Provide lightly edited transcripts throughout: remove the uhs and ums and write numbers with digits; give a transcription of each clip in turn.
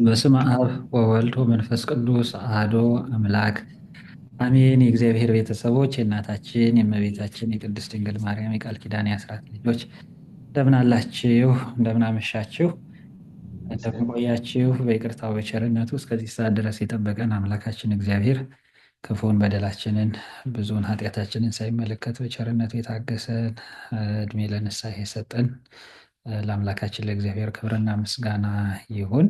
በስመ አብ ወወልድ ወመንፈስ ቅዱስ አሐዱ አምላክ አሜን። የእግዚአብሔር ቤተሰቦች የእናታችን የእመቤታችን የቅድስት ድንግል ማርያም የቃል ኪዳን የአስራት ልጆች እንደምን አላችሁ? እንደምን አመሻችሁ? እንደምን ቆያችሁ? በይቅርታው በቸርነቱ እስከዚህ ሰዓት ድረስ የጠበቀን አምላካችን እግዚአብሔር ክፉን በደላችንን ብዙውን ኃጢአታችንን ሳይመለከት በቸርነቱ የታገሰን እድሜ ለንስሐ የሰጠን ለአምላካችን ለእግዚአብሔር ክብርና ምስጋና ይሁን።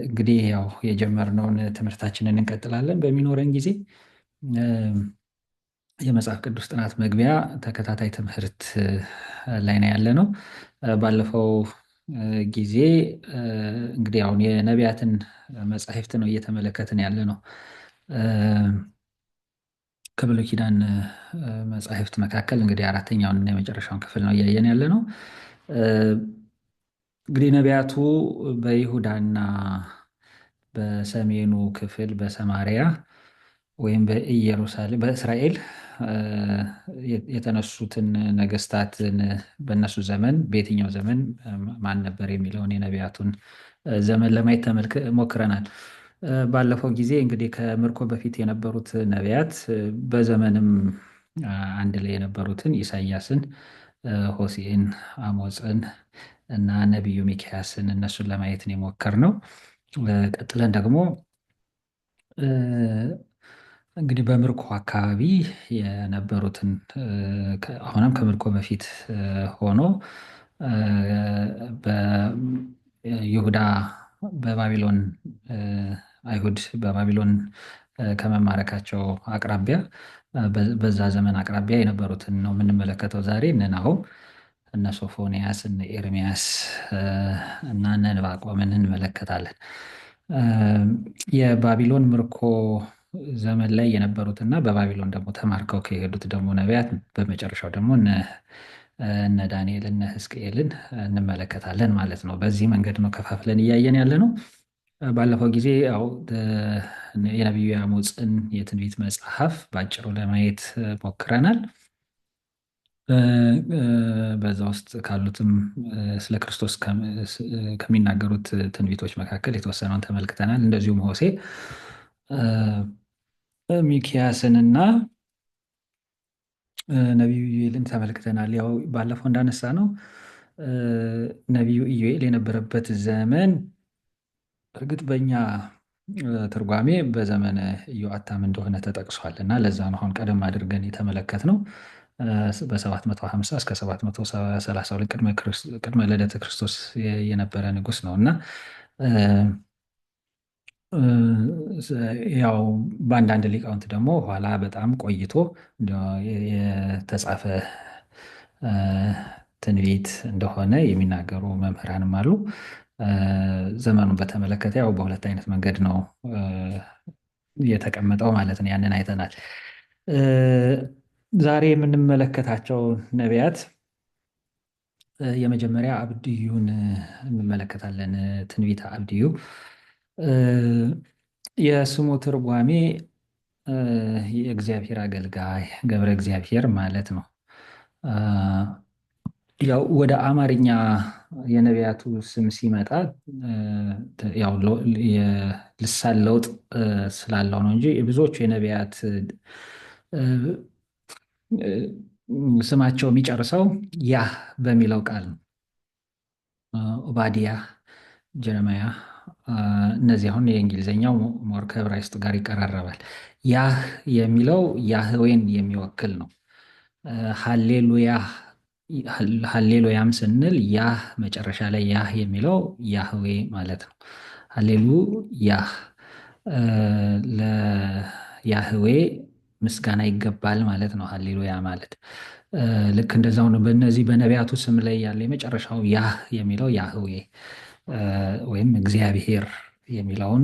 እንግዲህ ያው የጀመርነውን ትምህርታችንን እንቀጥላለን። በሚኖረን ጊዜ የመጽሐፍ ቅዱስ ጥናት መግቢያ ተከታታይ ትምህርት ላይ ነው ያለነው። ባለፈው ጊዜ እንግዲህ አሁን የነቢያትን መጻሕፍት ነው እየተመለከትን ያለነው። ከብሉይ ኪዳን መጻሕፍት መካከል እንግዲህ አራተኛውን እና የመጨረሻውን ክፍል ነው እያየን ያለነው። እንግዲህ ነቢያቱ በይሁዳና በሰሜኑ ክፍል በሰማርያ ወይም በኢየሩሳሌም በእስራኤል የተነሱትን ነገስታትን በእነሱ ዘመን በየትኛው ዘመን ማን ነበር የሚለውን የነቢያቱን ዘመን ለማየት ሞክረናል። ባለፈው ጊዜ እንግዲህ ከምርኮ በፊት የነበሩት ነቢያት በዘመንም አንድ ላይ የነበሩትን ኢሳያስን፣ ሆሴዕን፣ አሞፅን እና ነቢዩ ሚክያስን እነሱን ለማየት ነው የሞከርነው። ቀጥለን ደግሞ እንግዲህ በምርኮ አካባቢ የነበሩትን አሁንም ከምርኮ በፊት ሆኖ በይሁዳ በባቢሎን አይሁድ በባቢሎን ከመማረካቸው አቅራቢያ በዛ ዘመን አቅራቢያ የነበሩትን ነው የምንመለከተው ዛሬ። እነ ናሆም፣ እነ ሶፎንያስ፣ እነ ኤርምያስ እና እነ ዕንባቆምን እንመለከታለን። የባቢሎን ምርኮ ዘመን ላይ የነበሩትና በባቢሎን ደግሞ ተማርከው ከሄዱት ደግሞ ነቢያት በመጨረሻው ደግሞ እነ ዳንኤል እነ ሕዝቅኤልን እንመለከታለን ማለት ነው። በዚህ መንገድ ነው ከፋፍለን እያየን ያለ ነው። ባለፈው ጊዜ ያው የነቢዩ አሞፅን የትንቢት መጽሐፍ በአጭሩ ለማየት ሞክረናል። በዛ ውስጥ ካሉትም ስለ ክርስቶስ ከሚናገሩት ትንቢቶች መካከል የተወሰነውን ተመልክተናል። እንደዚሁም ሆሴዕ ሚክያስንና ነቢዩ ኢዩኤልን ተመልክተናል። ያው ባለፈው እንዳነሳ ነው ነቢዩ ኢዩኤል የነበረበት ዘመን እርግጥ በእኛ ትርጓሜ በዘመነ ኢዮአታም እንደሆነ ተጠቅሷል እና ለዛ ነው አሁን ቀደም አድርገን የተመለከትነው። በ750 እስከ 732 ቅድመ ልደተ ክርስቶስ የነበረ ንጉሥ ነው እና ያው በአንዳንድ ሊቃውንት ደግሞ ኋላ በጣም ቆይቶ የተጻፈ ትንቢት እንደሆነ የሚናገሩ መምህራንም አሉ። ዘመኑን በተመለከተ ያው በሁለት አይነት መንገድ ነው የተቀመጠው ማለት ነው። ያንን አይተናል። ዛሬ የምንመለከታቸው ነቢያት የመጀመሪያ አብድዩን እንመለከታለን። ትንቢተ አብድዩ የስሙ ትርጓሜ የእግዚአብሔር አገልጋይ ገብረ እግዚአብሔር ማለት ነው። ያው ወደ አማርኛ የነቢያቱ ስም ሲመጣ ያው የልሳን ለውጥ ስላለው ነው እንጂ ብዙዎቹ የነቢያት ስማቸው የሚጨርሰው ያህ በሚለው ቃል ነው። ኦባዲያ፣ ጀረማያ እነዚህ አሁን የእንግሊዝኛው ሞር ከዕብራይስጡ ጋር ይቀራረባል። ያህ የሚለው ያህዌን የሚወክል ነው። ሃሌሉያ ሃሌሉያም ስንል ያህ መጨረሻ ላይ ያህ የሚለው ያህዌ ማለት ነው። ሃሌሉ ያህ ለያህዌ ምስጋና ይገባል ማለት ነው። ሃሌሉያ ማለት ልክ እንደዛው ነው። በእነዚህ በነቢያቱ ስም ላይ ያለ የመጨረሻው ያህ የሚለው ያህዌ ወይም እግዚአብሔር የሚለውን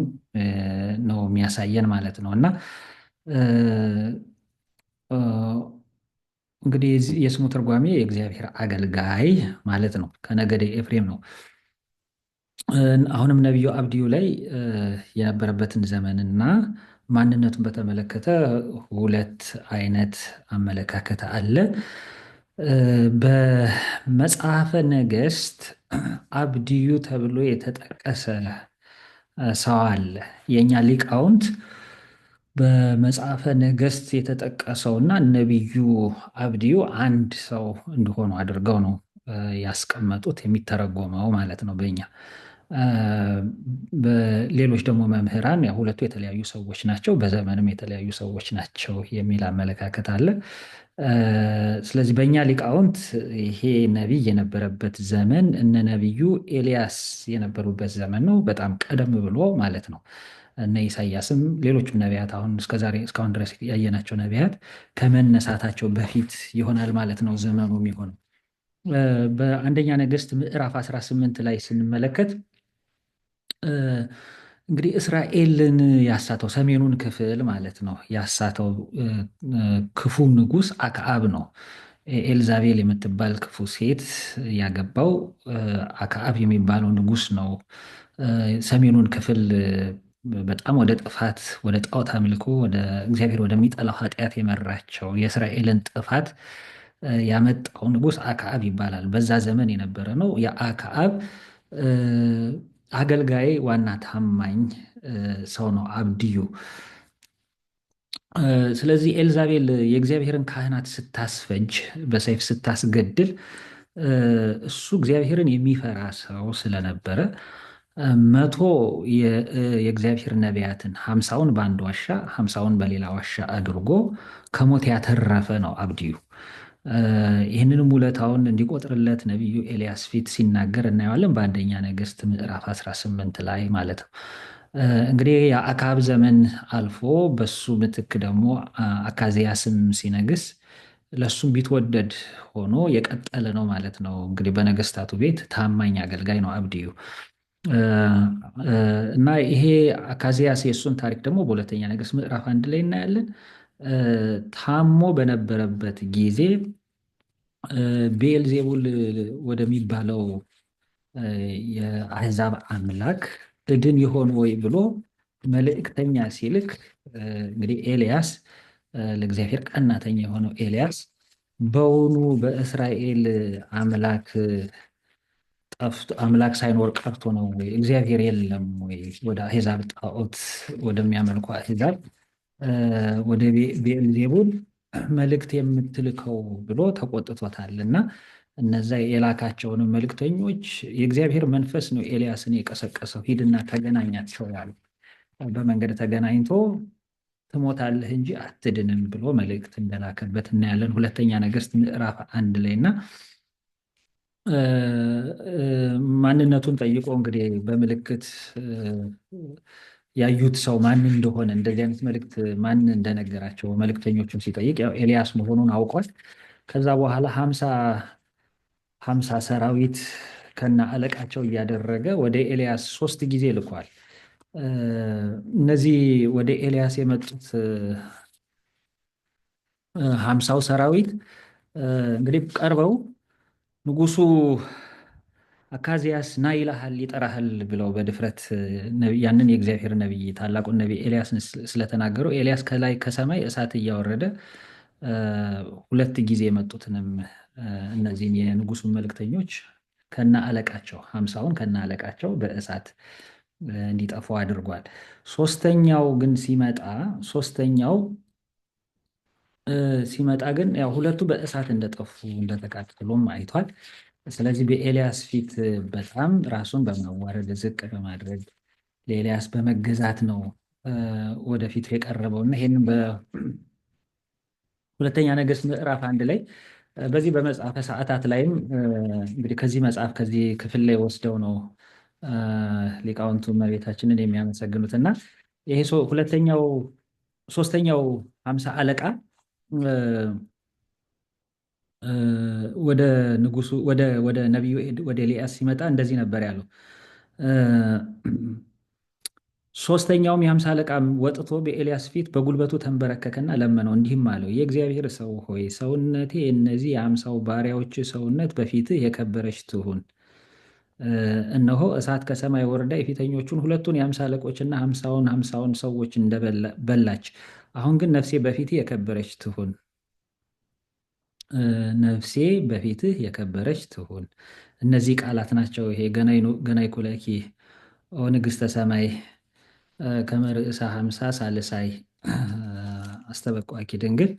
ነው የሚያሳየን ማለት ነው። እና እንግዲህ የስሙ ትርጓሜ የእግዚአብሔር አገልጋይ ማለት ነው። ከነገደ ኤፍሬም ነው። አሁንም ነቢዩ አብድዩ ላይ የነበረበትን ዘመንና ማንነቱን በተመለከተ ሁለት አይነት አመለካከት አለ። በመጽሐፈ ነገሥት አብድዩ ተብሎ የተጠቀሰ ሰው አለ። የእኛ ሊቃውንት በመጽሐፈ ነገሥት የተጠቀሰውና ነቢዩ አብድዩ አንድ ሰው እንደሆኑ አድርገው ነው ያስቀመጡት፣ የሚተረጎመው ማለት ነው በእኛ። በሌሎች ደግሞ መምህራን ያው ሁለቱ የተለያዩ ሰዎች ናቸው፣ በዘመንም የተለያዩ ሰዎች ናቸው የሚል አመለካከት አለ። ስለዚህ በእኛ ሊቃውንት ይሄ ነቢይ የነበረበት ዘመን እነ ነቢዩ ኤልያስ የነበሩበት ዘመን ነው። በጣም ቀደም ብሎ ማለት ነው። እነ ኢሳያስም ሌሎችም ነቢያት አሁን እስከዛሬ እስካሁን ድረስ ያየናቸው ነቢያት ከመነሳታቸው በፊት ይሆናል ማለት ነው ዘመኑ የሚሆነው። በአንደኛ ነገሥት ምዕራፍ 18 ላይ ስንመለከት እንግዲህ እስራኤልን ያሳተው ሰሜኑን ክፍል ማለት ነው ያሳተው ክፉ ንጉሥ አክዓብ ነው። ኤልዛቤል የምትባል ክፉ ሴት ያገባው አክዓብ የሚባለው ንጉሥ ነው። ሰሜኑን ክፍል በጣም ወደ ጥፋት፣ ወደ ጣዖት አምልኮ፣ ወደ እግዚአብሔር ወደሚጠላው ኃጢአት የመራቸው የእስራኤልን ጥፋት ያመጣው ንጉሥ አክዓብ ይባላል። በዛ ዘመን የነበረ ነው። የአክዓብ አገልጋይ ዋና ታማኝ ሰው ነው አብድዩ። ስለዚህ ኤልዛቤል የእግዚአብሔርን ካህናት ስታስፈጅ፣ በሰይፍ ስታስገድል እሱ እግዚአብሔርን የሚፈራ ሰው ስለነበረ መቶ የእግዚአብሔር ነቢያትን 50ውን በአንድ ዋሻ 50ውን በሌላ ዋሻ አድርጎ ከሞት ያተረፈ ነው አብድዩ። ይህንንም ውለታውን እንዲቆጥርለት ነቢዩ ኤልያስ ፊት ሲናገር እናየዋለን በአንደኛ ነገሥት ምዕራፍ 18 ላይ ማለት ነው። እንግዲህ የአክዓብ ዘመን አልፎ በሱ ምትክ ደግሞ አካዝያስም ሲነግስ ለሱም ቢትወደድ ሆኖ የቀጠለ ነው ማለት ነው። እንግዲህ በነገስታቱ ቤት ታማኝ አገልጋይ ነው አብድዩ። እና ይሄ አካዝያስ የእሱን ታሪክ ደግሞ በሁለተኛ ነገሥት ምዕራፍ 1 ላይ እናያለን። ታሞ በነበረበት ጊዜ ቤልዜቡል ወደሚባለው የአሕዛብ አምላክ እድን ይሆን ወይ ብሎ መልእክተኛ ሲልክ እንግዲህ ኤልያስ ለእግዚአብሔር ቀናተኛ የሆነው ኤልያስ በውኑ በእስራኤል አምላክ ሳይኖር ቀርቶ ነው ወይ? እግዚአብሔር የለም ወይ? ወደ አሕዛብ ጣዖት ወደሚያመልኩ አሕዛብ ወደ ቤልዜቡል መልእክት የምትልከው ብሎ ተቆጥቶታል። እና እነዛ የላካቸውንም መልእክተኞች የእግዚአብሔር መንፈስ ነው ኤልያስን የቀሰቀሰው፣ ሂድና ተገናኛቸው ያሉ። በመንገድ ተገናኝቶ ትሞታለህ እንጂ አትድንም ብሎ መልእክት እንደላከበት እናያለን ሁለተኛ ነገሥት ምዕራፍ 1 ላይ። እና ማንነቱን ጠይቆ እንግዲህ በምልክት ያዩት ሰው ማን እንደሆነ፣ እንደዚህ አይነት መልእክት ማን እንደነገራቸው መልእክተኞቹን ሲጠይቅ ያው ኤልያስ መሆኑን አውቋል። ከዛ በኋላ ሀምሳ ሰራዊት ከነ አለቃቸው እያደረገ ወደ ኤልያስ 3 ጊዜ ልኳል። እነዚህ ወደ ኤልያስ የመጡት 50ው ሰራዊት እንግዲህ ቀርበው ንጉሱ አካዝያስ ና ይልሃል ይጠራሃል ብለው በድፍረት ያንን የእግዚአብሔር ነቢይ ታላቁን ነቢይ ኤልያስን ስለተናገረው ኤልያስ ከላይ ከሰማይ እሳት እያወረደ 2 ጊዜ የመጡትንም እነዚህን የንጉሱን መልእክተኞች ከነ አለቃቸው 50ውን ከነ አለቃቸው በእሳት እንዲጠፉ አድርጓል። ሶስተኛው ሲመጣ ግን ያው ሁለቱ በእሳት እንደጠፉ እንደተቃጠሉም አይቷል። ስለዚህ በኤልያስ ፊት በጣም ራሱን በማዋረድ ዝቅ በማድረግ ለኤልያስ በመገዛት ነው ወደፊት የቀረበው። እና ይህንን በሁለተኛ ነገሥት ምዕራፍ 1 ላይ በዚህ በመጽሐፈ ሰዓታት ላይም እንግዲህ ከዚህ መጽሐፍ ከዚህ ክፍል ላይ ወስደው ነው ሊቃውንቱ እመቤታችንን የሚያመሰግኑት። እና ይሄ ሶስተኛው 50 አለቃ ወደ ንጉሱ ወደ ነቢዩ ወደ ኤልያስ ሲመጣ እንደዚህ ነበር ያለው። ሶስተኛውም የ50 አለቃ ወጥቶ በኤልያስ ፊት በጉልበቱ ተንበረከከና ለመነው፣ እንዲህም አለው፣ የእግዚአብሔር ሰው ሆይ ሰውነቴ እነዚህ የ50 ባሪያዎች ሰውነት በፊትህ የከበረች ትሁን። እነሆ እሳት ከሰማይ ወርዳ የፊተኞቹን ሁለቱን የ50 አለቆችና 50ውን ሰዎች እንደበላች፣ አሁን ግን ነፍሴ በፊትህ የከበረች ትሁን። ነፍሴ በፊትህ የከበረች ትሁን። እነዚህ ቃላት ናቸው። ይሄ ገናይ ኩለኪ ኦ ንግሥተ ሰማይ ከመርእሳ ሀምሳ ሳልሳይ አስተበቋኪ ድንግል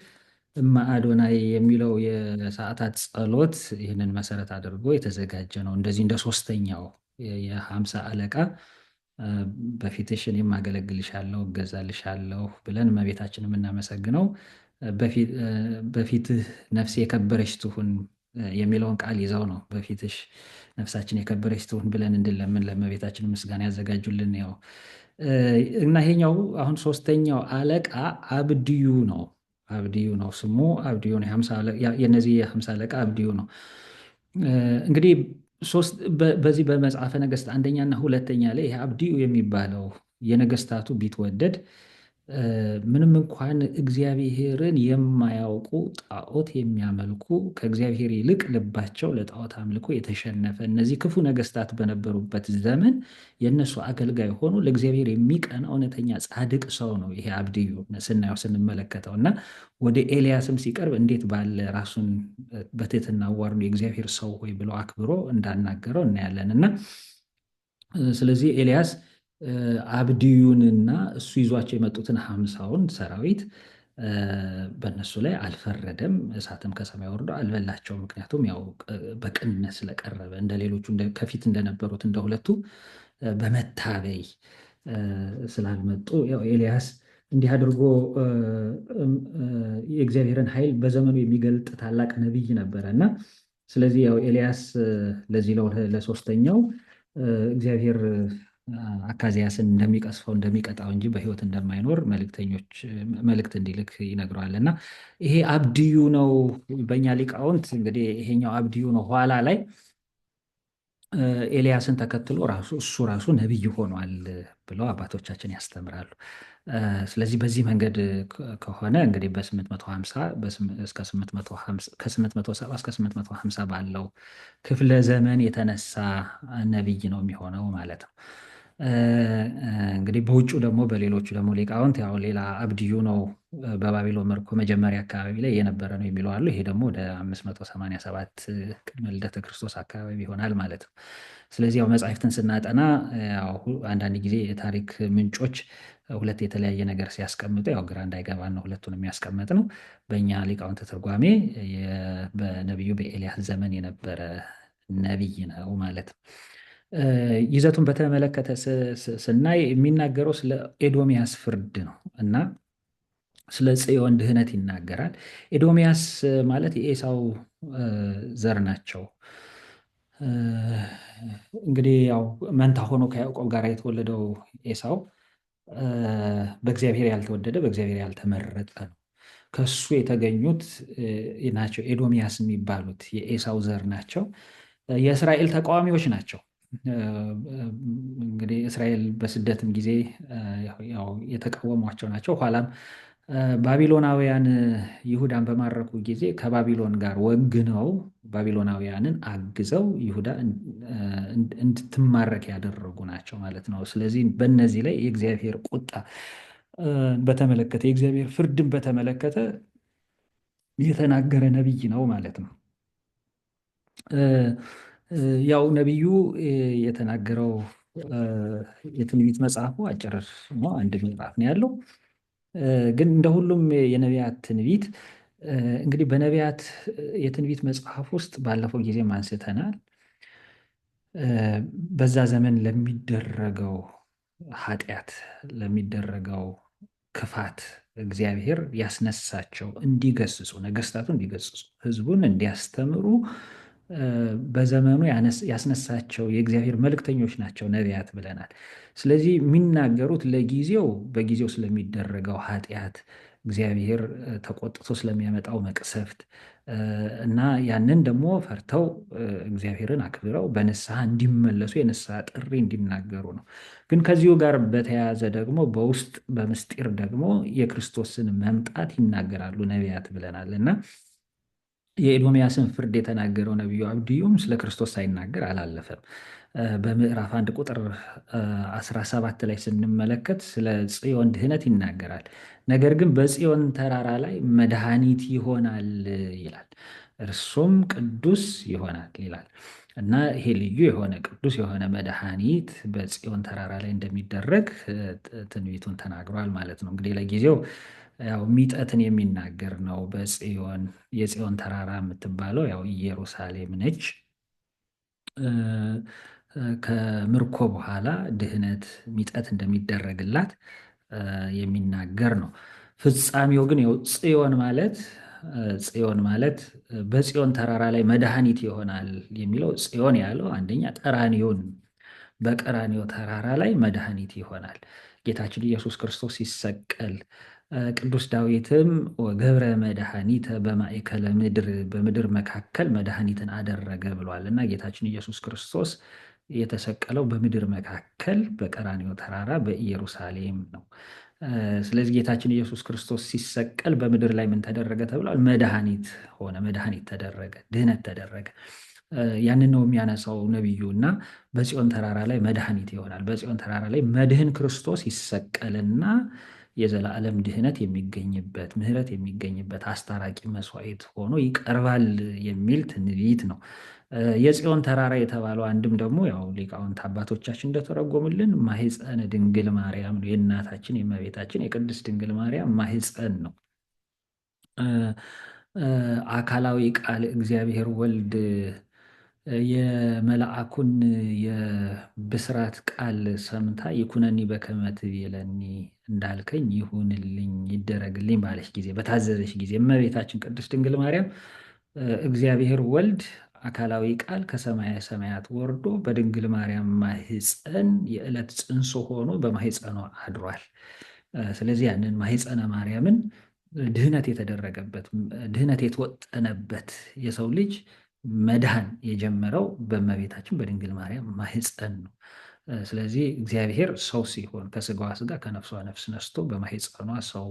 እማ አዶናይ የሚለው የሰዓታት ጸሎት ይህንን መሰረት አድርጎ የተዘጋጀ ነው። እንደዚህ እንደ ሶስተኛው የሀምሳ አለቃ በፊትሽ እኔም አገለግልሻለሁ እገዛልሻለሁ ብለን እመቤታችን የምናመሰግነው በፊትህ ነፍሴ የከበረች ትሁን የሚለውን ቃል ይዘው ነው። በፊትሽ ነፍሳችን የከበረች ትሁን ብለን እንድንለምን ለእመቤታችን ምስጋና ያዘጋጁልን። ያው እና ይሄኛው አሁን ሶስተኛው አለቃ አብድዩ ነው። አብድዩ ነው ስሙ አብድዩ ነው። የነዚህ የሀምሳ አለቃ አብድዩ ነው። እንግዲህ በዚህ በመጽሐፈ ነገሥት አንደኛና ሁለተኛ ላይ ይሄ አብድዩ የሚባለው የነገስታቱ ቢትወደድ ምንም እንኳን እግዚአብሔርን የማያውቁ ጣዖት የሚያመልኩ ከእግዚአብሔር ይልቅ ልባቸው ለጣዖት አምልኮ የተሸነፈ እነዚህ ክፉ ነገስታት በነበሩበት ዘመን የእነሱ አገልጋይ ሆኖ ለእግዚአብሔር የሚቀና እውነተኛ ጻድቅ ሰው ነው ይሄ አብድዩ ስናየው ስንመለከተው እና ወደ ኤልያስም ሲቀርብ እንዴት ባለ ራሱን በትህትና አዋርዶ የእግዚአብሔር ሰው ሆይ ብሎ አክብሮ እንዳናገረው እናያለን። እና ስለዚህ ኤልያስ አብድዩንና እሱ ይዟቸው የመጡትን ሀምሳውን ሰራዊት በእነሱ ላይ አልፈረደም። እሳትም ከሰማይ ወርዶ አልበላቸውም። ምክንያቱም ያው በቅንነት ስለቀረበ እንደ ሌሎቹ ከፊት እንደነበሩት እንደ ሁለቱ በመታበይ ስላልመጡ ያው ኤልያስ እንዲህ አድርጎ የእግዚአብሔርን ኃይል በዘመኑ የሚገልጥ ታላቅ ነቢይ ነበረ እና ስለዚህ ያው ኤልያስ ለዚህ ለሶስተኛው እግዚአብሔር አካዚያስን እንደሚቀስፈው እንደሚቀጣው እንጂ በሕይወት እንደማይኖር መልእክት እንዲልክ ይነግረዋል። እና ይሄ አብድዩ ነው። በእኛ ሊቃውንት እንግዲህ ይሄኛው አብድዩ ነው። ኋላ ላይ ኤልያስን ተከትሎ እሱ ራሱ ነቢይ ሆኗል ብለው አባቶቻችን ያስተምራሉ። ስለዚህ በዚህ መንገድ ከሆነ እንግዲህ ከ870 እስከ 850 ባለው ክፍለ ዘመን የተነሳ ነቢይ ነው የሚሆነው ማለት ነው። እንግዲህ በውጩ ደግሞ በሌሎቹ ደግሞ ሊቃውንት ያው ሌላ አብድዩ ነው በባቢሎን ምርኮ መጀመሪያ አካባቢ ላይ የነበረ ነው የሚለው አሉ። ይሄ ደግሞ ወደ 587 ቅድመ ልደተ ክርስቶስ አካባቢ ይሆናል ማለት ነው። ስለዚህ ያው መጽሐፍትን ስናጠና ያው አንዳንድ ጊዜ የታሪክ ምንጮች ሁለት የተለያየ ነገር ሲያስቀምጡ ያው ግራ እንዳይገባን ነው ሁለቱን የሚያስቀምጥ ነው። በእኛ ሊቃውንት ትርጓሜ በነቢዩ በኤልያስ ዘመን የነበረ ነቢይ ነው ማለት ነው። ይዘቱን በተመለከተ ስናይ የሚናገረው ስለ ኤዶሚያስ ፍርድ ነው እና ስለ ጽዮን ድህነት ይናገራል። ኤዶሚያስ ማለት የኤሳው ዘር ናቸው። እንግዲህ ያው መንታ ሆኖ ከያዕቆብ ጋር የተወለደው ኤሳው በእግዚአብሔር ያልተወደደ በእግዚአብሔር ያልተመረጠ ነው። ከሱ የተገኙት ናቸው ኤዶሚያስ የሚባሉት የኤሳው ዘር ናቸው። የእስራኤል ተቃዋሚዎች ናቸው። እንግዲህ እስራኤል በስደትም ጊዜ ያው የተቃወሟቸው ናቸው። ኋላም ባቢሎናውያን ይሁዳን በማረኩ ጊዜ ከባቢሎን ጋር ወግነው ባቢሎናውያንን አግዘው ይሁዳ እንድትማረክ ያደረጉ ናቸው ማለት ነው። ስለዚህ በእነዚህ ላይ የእግዚአብሔር ቁጣ በተመለከተ የእግዚአብሔር ፍርድን በተመለከተ የተናገረ ነቢይ ነው ማለት ነው። ያው ነቢዩ የተናገረው የትንቢት መጽሐፉ አጭር ነው፣ አንድ ምዕራፍ ነው ያለው። ግን እንደ ሁሉም የነቢያት ትንቢት እንግዲህ በነቢያት የትንቢት መጽሐፍ ውስጥ ባለፈው ጊዜም አንስተናል። በዛ ዘመን ለሚደረገው ኃጢአት ለሚደረገው ክፋት እግዚአብሔር ያስነሳቸው እንዲገስጹ ነገስታቱ እንዲገስጹ ሕዝቡን እንዲያስተምሩ በዘመኑ ያስነሳቸው የእግዚአብሔር መልእክተኞች ናቸው ነቢያት ብለናል። ስለዚህ የሚናገሩት ለጊዜው በጊዜው ስለሚደረገው ኃጢአት እግዚአብሔር ተቆጥቶ ስለሚያመጣው መቅሰፍት እና ያንን ደግሞ ፈርተው እግዚአብሔርን አክብረው በንስሐ እንዲመለሱ የንስሐ ጥሪ እንዲናገሩ ነው። ግን ከዚሁ ጋር በተያያዘ ደግሞ በውስጥ በምስጢር ደግሞ የክርስቶስን መምጣት ይናገራሉ ነቢያት ብለናል እና የኤዶምያስን ፍርድ የተናገረው ነቢዩ አብድዩም ስለ ክርስቶስ ሳይናገር አላለፈም። በምዕራፍ 1 ቁጥር 17 ላይ ስንመለከት ስለ ጽዮን ድህነት ይናገራል። ነገር ግን በጽዮን ተራራ ላይ መድኃኒት ይሆናል ይላል። እርሱም ቅዱስ ይሆናል ይላል እና ይሄ ልዩ የሆነ ቅዱስ የሆነ መድኃኒት በጽዮን ተራራ ላይ እንደሚደረግ ትንቢቱን ተናግሯል ማለት ነው። እንግዲህ ለጊዜው ያው ሚጠትን የሚናገር ነው። በጽዮን የጽዮን ተራራ የምትባለው ያው ኢየሩሳሌም ነች። ከምርኮ በኋላ ድህነት ሚጠት እንደሚደረግላት የሚናገር ነው። ፍጻሜው ግን ያው ጽዮን ማለት በጽዮን ተራራ ላይ መድኃኒት ይሆናል የሚለው ጽዮን ያለው አንደኛ ቀራንዮን በቀራንዮ ተራራ ላይ መድኃኒት ይሆናል። ጌታችን ኢየሱስ ክርስቶስ ሲሰቀል ቅዱስ ዳዊትም ወገብረ መድኃኒተ በማእከለ ምድር በምድር መካከል መድኃኒትን አደረገ ብሏል እና ጌታችን ኢየሱስ ክርስቶስ የተሰቀለው በምድር መካከል በቀራንዮ ተራራ በኢየሩሳሌም ነው። ስለዚህ ጌታችን ኢየሱስ ክርስቶስ ሲሰቀል በምድር ላይ ምን ተደረገ ተብሏል? መድኃኒት ሆነ፣ መድኃኒት ተደረገ፣ ድህነት ተደረገ። ያንን ነው የሚያነሳው ነቢዩ እና በጽዮን ተራራ ላይ መድኃኒት ይሆናል። በጽዮን ተራራ ላይ መድህን ክርስቶስ ይሰቀልና የዘላለም ድህነት የሚገኝበት ምሕረት የሚገኝበት አስታራቂ መስዋዕት ሆኖ ይቀርባል የሚል ትንቢት ነው። የጽዮን ተራራ የተባለው አንድም ደግሞ ያው ሊቃውንት አባቶቻችን እንደተረጎሙልን ማህፀነ ድንግል ማርያም ነው። የእናታችን የእመቤታችን የቅድስት ድንግል ማርያም ማህፀን ነው። አካላዊ ቃል እግዚአብሔር ወልድ የመልአኩን የብስራት ቃል ሰምታ ይኩነኒ በከመ ትቤለኒ እንዳልከኝ ይሁንልኝ ይደረግልኝ ባለች ጊዜ በታዘዘች ጊዜ እመቤታችን ቅድስት ድንግል ማርያም እግዚአብሔር ወልድ አካላዊ ቃል ከሰማየ ሰማያት ወርዶ በድንግል ማርያም ማህፀን የዕለት ጽንሶ ሆኖ በማህፀኗ አድሯል። ስለዚህ ያንን ማህፀነ ማርያምን ድህነት የተደረገበት ድህነት የተወጠነበት የሰው ልጅ መዳን የጀመረው በእመቤታችን በድንግል ማርያም ማህፀን ነው። ስለዚህ እግዚአብሔር ሰው ሲሆን ከስጋዋ ስጋ ከነፍሷ ነፍስ ነስቶ በማህፀኗ ሰው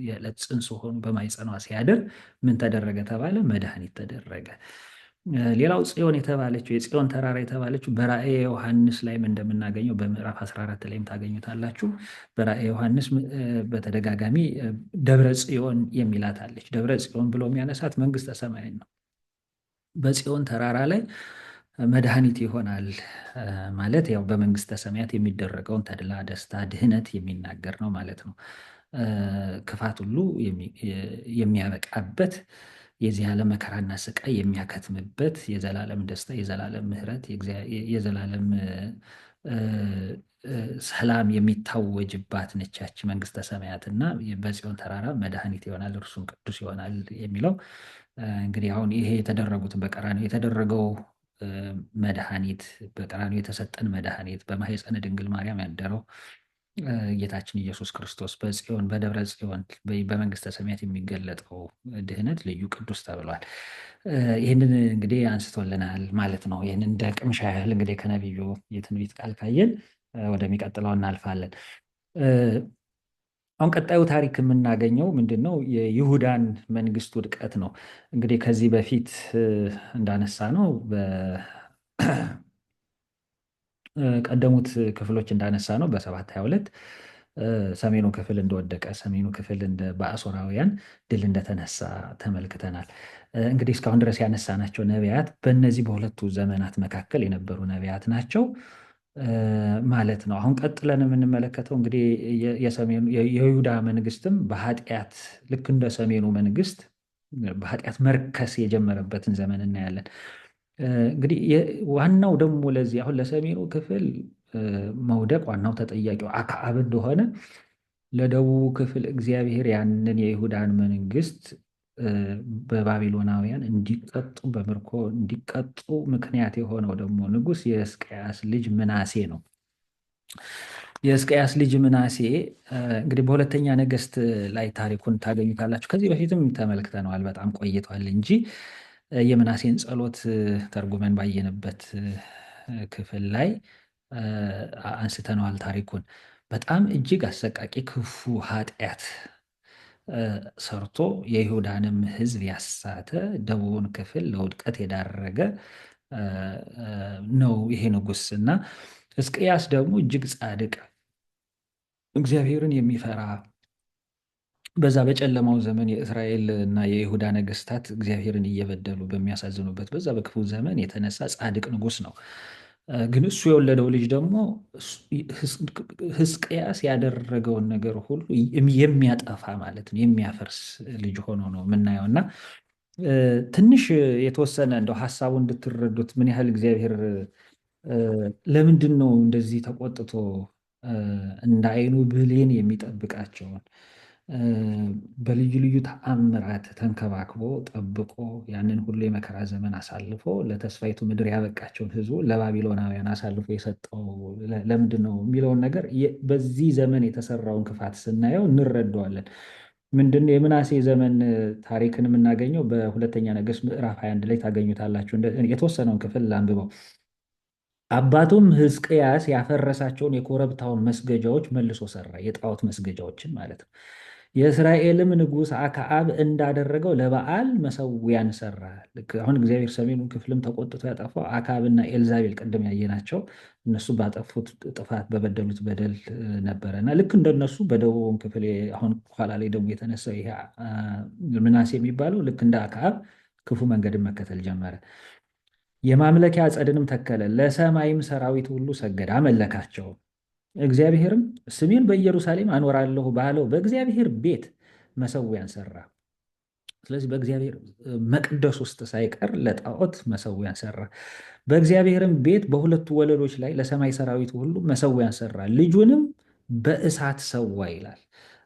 የዕለት ጽንስ ሆኖ በማህፀኗ ሲያድር ምን ተደረገ ተባለ? መድኃኒት ተደረገ። ሌላው ጽዮን የተባለችው የጽዮን ተራራ የተባለችው በራእየ ዮሐንስ ላይም እንደምናገኘው በምዕራፍ 14 ላይም ታገኙታላችሁ። በራእየ ዮሐንስ በተደጋጋሚ ደብረ ጽዮን የሚላት አለች። ደብረ ጽዮን ብሎ የሚያነሳት መንግስተ ሰማይን ነው። በጽዮን ተራራ ላይ መድኃኒት ይሆናል ማለት ያው በመንግስተ ሰማያት የሚደረገውን ተድላ፣ ደስታ፣ ድህነት የሚናገር ነው ማለት ነው። ክፋት ሁሉ የሚያበቃበት የዚህ ዓለም መከራና ስቃይ የሚያከትምበት የዘላለም ደስታ፣ የዘላለም ምሕረት፣ የዘላለም ሰላም የሚታወጅባት ነች ያቺ መንግስተ ሰማያት እና በጽዮን ተራራ መድኃኒት ይሆናል እርሱም ቅዱስ ይሆናል የሚለው እንግዲህ አሁን ይሄ የተደረጉትን በቀራንዮ የተደረገው መድኃኒት በቀራንዮ የተሰጠን መድኃኒት በማኅፀነ ድንግል ማርያም ያደረው ጌታችን ኢየሱስ ክርስቶስ በጽዮን በደብረ ጽዮን በመንግስተ ሰማያት የሚገለጠው ድህነት ልዩ ቅዱስ ተብሏል። ይህንን እንግዲህ አንስቶልናል ማለት ነው። ይህንን እንደ ቅምሻ ያህል እንግዲህ ከነቢዩ የትንቢት ቃል ካየን ወደሚቀጥለው እናልፋለን። አሁን ቀጣዩ ታሪክ የምናገኘው ምንድን ነው? የይሁዳን መንግስት ውድቀት ነው። እንግዲህ ከዚህ በፊት እንዳነሳ ነው ቀደሙት ክፍሎች እንዳነሳ ነው በ722 ሰሜኑ ክፍል እንደወደቀ ሰሜኑ ክፍል በአሦራውያን ድል እንደተነሳ ተመልክተናል። እንግዲህ እስካሁን ድረስ ያነሳናቸው ነቢያት በእነዚህ በሁለቱ ዘመናት መካከል የነበሩ ነቢያት ናቸው ማለት ነው። አሁን ቀጥለን የምንመለከተው እንግዲህ የይሁዳ መንግስትም በኃጢአት ልክ እንደ ሰሜኑ መንግስት በኃጢአት መርከስ የጀመረበትን ዘመን እናያለን። እንግዲህ ዋናው ደግሞ ለዚህ አሁን ለሰሜኑ ክፍል መውደቅ ዋናው ተጠያቂው አክዓብ እንደሆነ ለደቡቡ ክፍል እግዚአብሔር ያንን የይሁዳን መንግስት በባቢሎናውያን እንዲቀጡ በምርኮ እንዲቀጡ ምክንያት የሆነው ደግሞ ንጉስ የሕዝቅያስ ልጅ ምናሴ ነው። የሕዝቅያስ ልጅ ምናሴ እንግዲህ በሁለተኛ ነገሥት ላይ ታሪኩን ታገኙታላችሁ። ከዚህ በፊትም ተመልክተነዋል፣ በጣም ቆይቷል እንጂ የምናሴን ጸሎት ተርጉመን ባየንበት ክፍል ላይ አንስተነዋል ታሪኩን። በጣም እጅግ አሰቃቂ ክፉ ኃጢአት ሰርቶ የይሁዳንም ሕዝብ ያሳተ ደቡቡን ክፍል ለውድቀት የዳረገ ነው ይሄ ንጉስ እና ሕዝቅያስ ደግሞ እጅግ ጻድቅ እግዚአብሔርን የሚፈራ በዛ በጨለማው ዘመን የእስራኤል እና የይሁዳ ነገስታት እግዚአብሔርን እየበደሉ በሚያሳዝኑበት በዛ በክፉ ዘመን የተነሳ ጻድቅ ንጉሥ ነው። ግን እሱ የወለደው ልጅ ደግሞ ሕዝቅያስ ያደረገውን ነገር ሁሉ የሚያጠፋ ማለት ነው፣ የሚያፈርስ ልጅ ሆኖ ነው የምናየው። እና ትንሽ የተወሰነ እንደው ሀሳቡ እንድትረዱት ምን ያህል እግዚአብሔር ለምንድን ነው እንደዚህ ተቆጥቶ እንደ ዓይኑ ብሌን የሚጠብቃቸውን በልዩ ልዩ ተአምራት ተንከባክቦ ጠብቆ ያንን ሁሉ የመከራ ዘመን አሳልፎ ለተስፋይቱ ምድር ያበቃቸውን ህዝቡ ለባቢሎናውያን አሳልፎ የሰጠው ለምንድን ነው የሚለውን ነገር በዚህ ዘመን የተሰራውን ክፋት ስናየው እንረዳዋለን። ምንድን ነው የምናሴ ዘመን ታሪክን የምናገኘው በሁለተኛ ነገሥት ምዕራፍ 21 ላይ ታገኙታላችሁ። የተወሰነውን ክፍል አንብበው። አባቱም ሕዝቅያስ ያፈረሳቸውን የኮረብታውን መስገጃዎች መልሶ ሰራ፣ የጣዖት መስገጃዎችን ማለት ነው። የእስራኤልም ንጉሥ አክዓብ እንዳደረገው ለበዓል መሰዊያን ሰራ። ልክ አሁን እግዚአብሔር ሰሜኑን ክፍልም ተቆጥቶ ያጠፋው አክዓብና ኤልዛቤል ቅድም ያየናቸው እነሱ ባጠፉት ጥፋት በበደሉት በደል ነበረ እና ልክ እንደነሱ በደቡብም ክፍል አሁን ኋላ ላይ ደግሞ የተነሳው ይሄ ምናሴ የሚባለው ልክ እንደ አክዓብ ክፉ መንገድን መከተል ጀመረ። የማምለኪያ ዐፀድንም ተከለ፣ ለሰማይም ሰራዊት ሁሉ ሰገደ፣ አመለካቸው። እግዚአብሔርም ስሜን በኢየሩሳሌም አኖራለሁ ባለው በእግዚአብሔር ቤት መሰዊያን ሰራ። ስለዚህ በእግዚአብሔር መቅደስ ውስጥ ሳይቀር ለጣዖት መሰዊያን ሰራ። በእግዚአብሔርም ቤት በሁለቱ ወለሎች ላይ ለሰማይ ሰራዊት ሁሉ መሰዊያን ሰራ፣ ልጁንም በእሳት ሰዋ ይላል።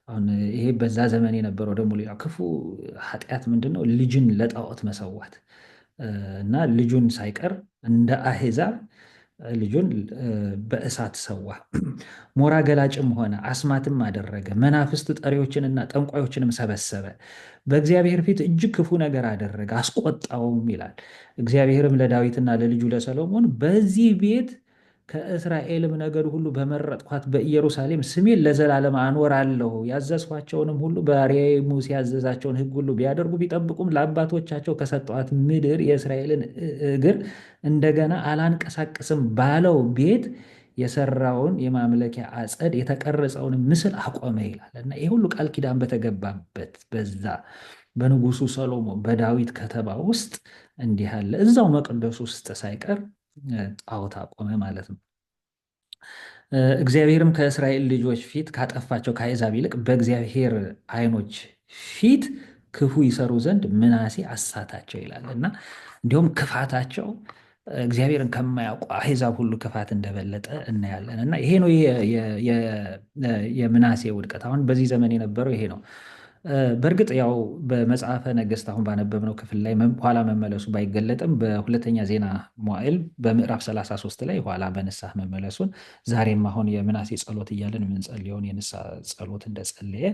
አሁን ይሄ በዛ ዘመን የነበረው ደግሞ ሌላ ክፉ ኃጢአት ምንድን ነው? ልጅን ለጣዖት መሰዋት እና ልጁን ሳይቀር እንደ አሕዛብ ልጁን በእሳት ሰዋ። ሞራ ገላጭም ሆነ፣ አስማትም አደረገ፣ መናፍስት ጠሪዎችንና ጠንቋዮችንም ሰበሰበ። በእግዚአብሔር ፊት እጅግ ክፉ ነገር አደረገ፣ አስቆጣውም ይላል። እግዚአብሔርም ለዳዊትና ለልጁ ለሰሎሞን በዚህ ቤት ከእስራኤልም ነገድ ሁሉ በመረጥኳት በኢየሩሳሌም ስሜን ለዘላለም አኖራለሁ፣ ያዘዝኋቸውንም ሁሉ ባሪያዬ ሙሴ ያዘዛቸውን ሕግ ሁሉ ቢያደርጉ ቢጠብቁም ለአባቶቻቸው ከሰጠኋት ምድር የእስራኤልን እግር እንደገና አላንቀሳቅስም ባለው ቤት የሰራውን የማምለኪያ ዐፀድ የተቀረጸውን ምስል አቆመ ይላል እና ይህ ሁሉ ቃል ኪዳን በተገባበት በዛ በንጉሱ ሰሎሞን በዳዊት ከተማ ውስጥ እንዲህ አለ። እዛው መቅደስ ውስጥ ሳይቀር ጣዖት አቆመ ማለት ነው። እግዚአብሔርም ከእስራኤል ልጆች ፊት ካጠፋቸው ከአሕዛብ ይልቅ በእግዚአብሔር ዓይኖች ፊት ክፉ ይሰሩ ዘንድ ምናሴ አሳታቸው ይላል እና እንዲሁም ክፋታቸው እግዚአብሔርን ከማያውቁ አሕዛብ ሁሉ ክፋት እንደበለጠ እናያለን እና ይሄ ነው የምናሴ ውድቀት። አሁን በዚህ ዘመን የነበረው ይሄ ነው። በእርግጥ ያው በመጽሐፈ ነገሥት አሁን ባነበብነው ክፍል ላይ ኋላ መመለሱ ባይገለጥም በሁለተኛ ዜና መዋዕል በምዕራፍ 33 ላይ ኋላ በንስሐ መመለሱን ዛሬም አሁን የምናሴ ጸሎት እያለን የምንጸልየውን የንስሐ ጸሎት እንደጸለየ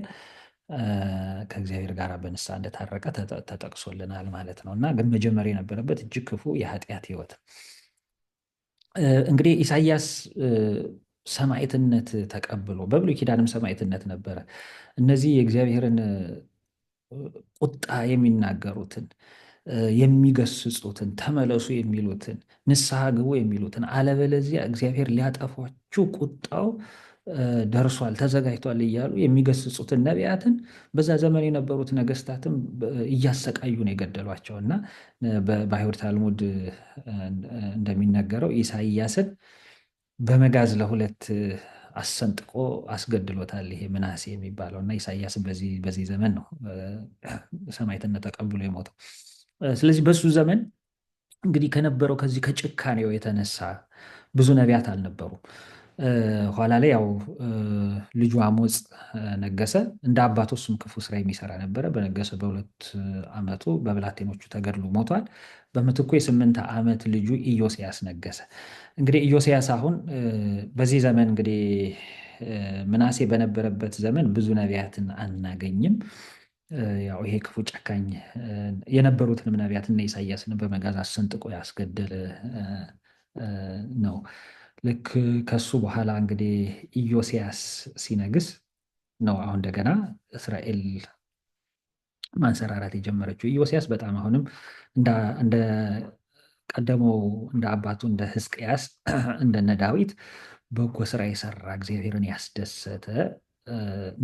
ከእግዚአብሔር ጋር በንስሐ እንደታረቀ ተጠቅሶልናል ማለት ነው እና ግን መጀመር የነበረበት እጅግ ክፉ የኃጢአት ሕይወት። እንግዲህ ኢሳይያስ ሰማዕትነት ተቀብሎ በብሉይ ኪዳንም ሰማዕትነት ነበረ። እነዚህ የእግዚአብሔርን ቁጣ የሚናገሩትን የሚገስጹትን ተመለሱ የሚሉትን ንስሐ ግቡ የሚሉትን አለበለዚያ እግዚአብሔር ሊያጠፏችሁ ቁጣው ደርሷል ተዘጋጅቷል እያሉ የሚገስጹትን ነቢያትን በዛ ዘመን የነበሩት ነገስታትም እያሰቃዩ ነው የገደሏቸው እና በአይሁድ ታልሙድ እንደሚነገረው ኢሳይያስን በመጋዝ ለሁለት አሰንጥቆ አስገድሎታል ይሄ ምናሴ የሚባለው እና ኢሳይያስን በዚህ ዘመን ነው ሰማዕትነት ተቀብሎ የሞተው። ስለዚህ በሱ ዘመን እንግዲህ ከነበረው ከዚህ ከጭካኔው የተነሳ ብዙ ነቢያት አልነበሩም። ኋላ ላይ ያው ልጁ አሞጽ ነገሰ። እንደ አባቱ እሱም ክፉ ስራ የሚሰራ ነበረ። በነገሰ በ2 ዓመቱ በብላቴኖቹ ተገድሎ ሞቷል። በምትኩ የ8 ዓመት ልጁ ኢዮስያስ ነገሰ። እንግዲህ ኢዮስያስ አሁን በዚህ ዘመን እንግዲህ ምናሴ በነበረበት ዘመን ብዙ ነቢያትን አናገኝም። ያው ይሄ ክፉ ጨካኝ የነበሩትንም ነቢያት እና ኢሳይያስን በመጋዝ አሰንጥቆ ያስገደለ ነው። ልክ ከሱ በኋላ እንግዲህ ኢዮስያስ ሲነግስ ነው አሁን እንደገና እስራኤል ማንሰራራት የጀመረችው። ኢዮስያስ በጣም አሁንም እንደ ቀደመው እንደ አባቱ እንደ ሕዝቅያስ እንደነ ዳዊት በጎ ስራ የሰራ እግዚአብሔርን ያስደሰተ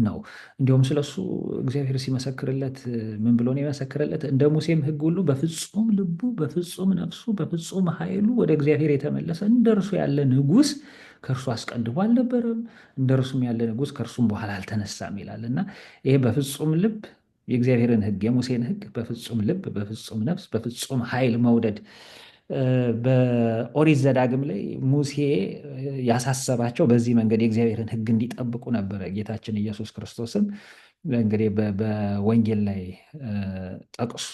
ነው። እንዲሁም ስለሱ እግዚአብሔር ሲመሰክርለት ምን ብሎ ነው የመሰክርለት? እንደ ሙሴም ሕግ ሁሉ በፍጹም ልቡ፣ በፍጹም ነፍሱ፣ በፍጹም ኃይሉ ወደ እግዚአብሔር የተመለሰ እንደ እርሱ ያለ ንጉሥ ከእርሱ አስቀድሞ አልነበረም፣ እንደ እርሱም ያለ ንጉሥ ከእርሱም በኋላ አልተነሳም ይላል እና ይሄ በፍጹም ልብ የእግዚአብሔርን ሕግ የሙሴን ሕግ በፍጹም ልብ፣ በፍጹም ነፍስ፣ በፍጹም ኃይል መውደድ በኦሪት ዘዳግም ላይ ሙሴ ያሳሰባቸው በዚህ መንገድ የእግዚአብሔርን ሕግ እንዲጠብቁ ነበረ። ጌታችን ኢየሱስ ክርስቶስም እንግዲህ በወንጌል ላይ ጠቅሶ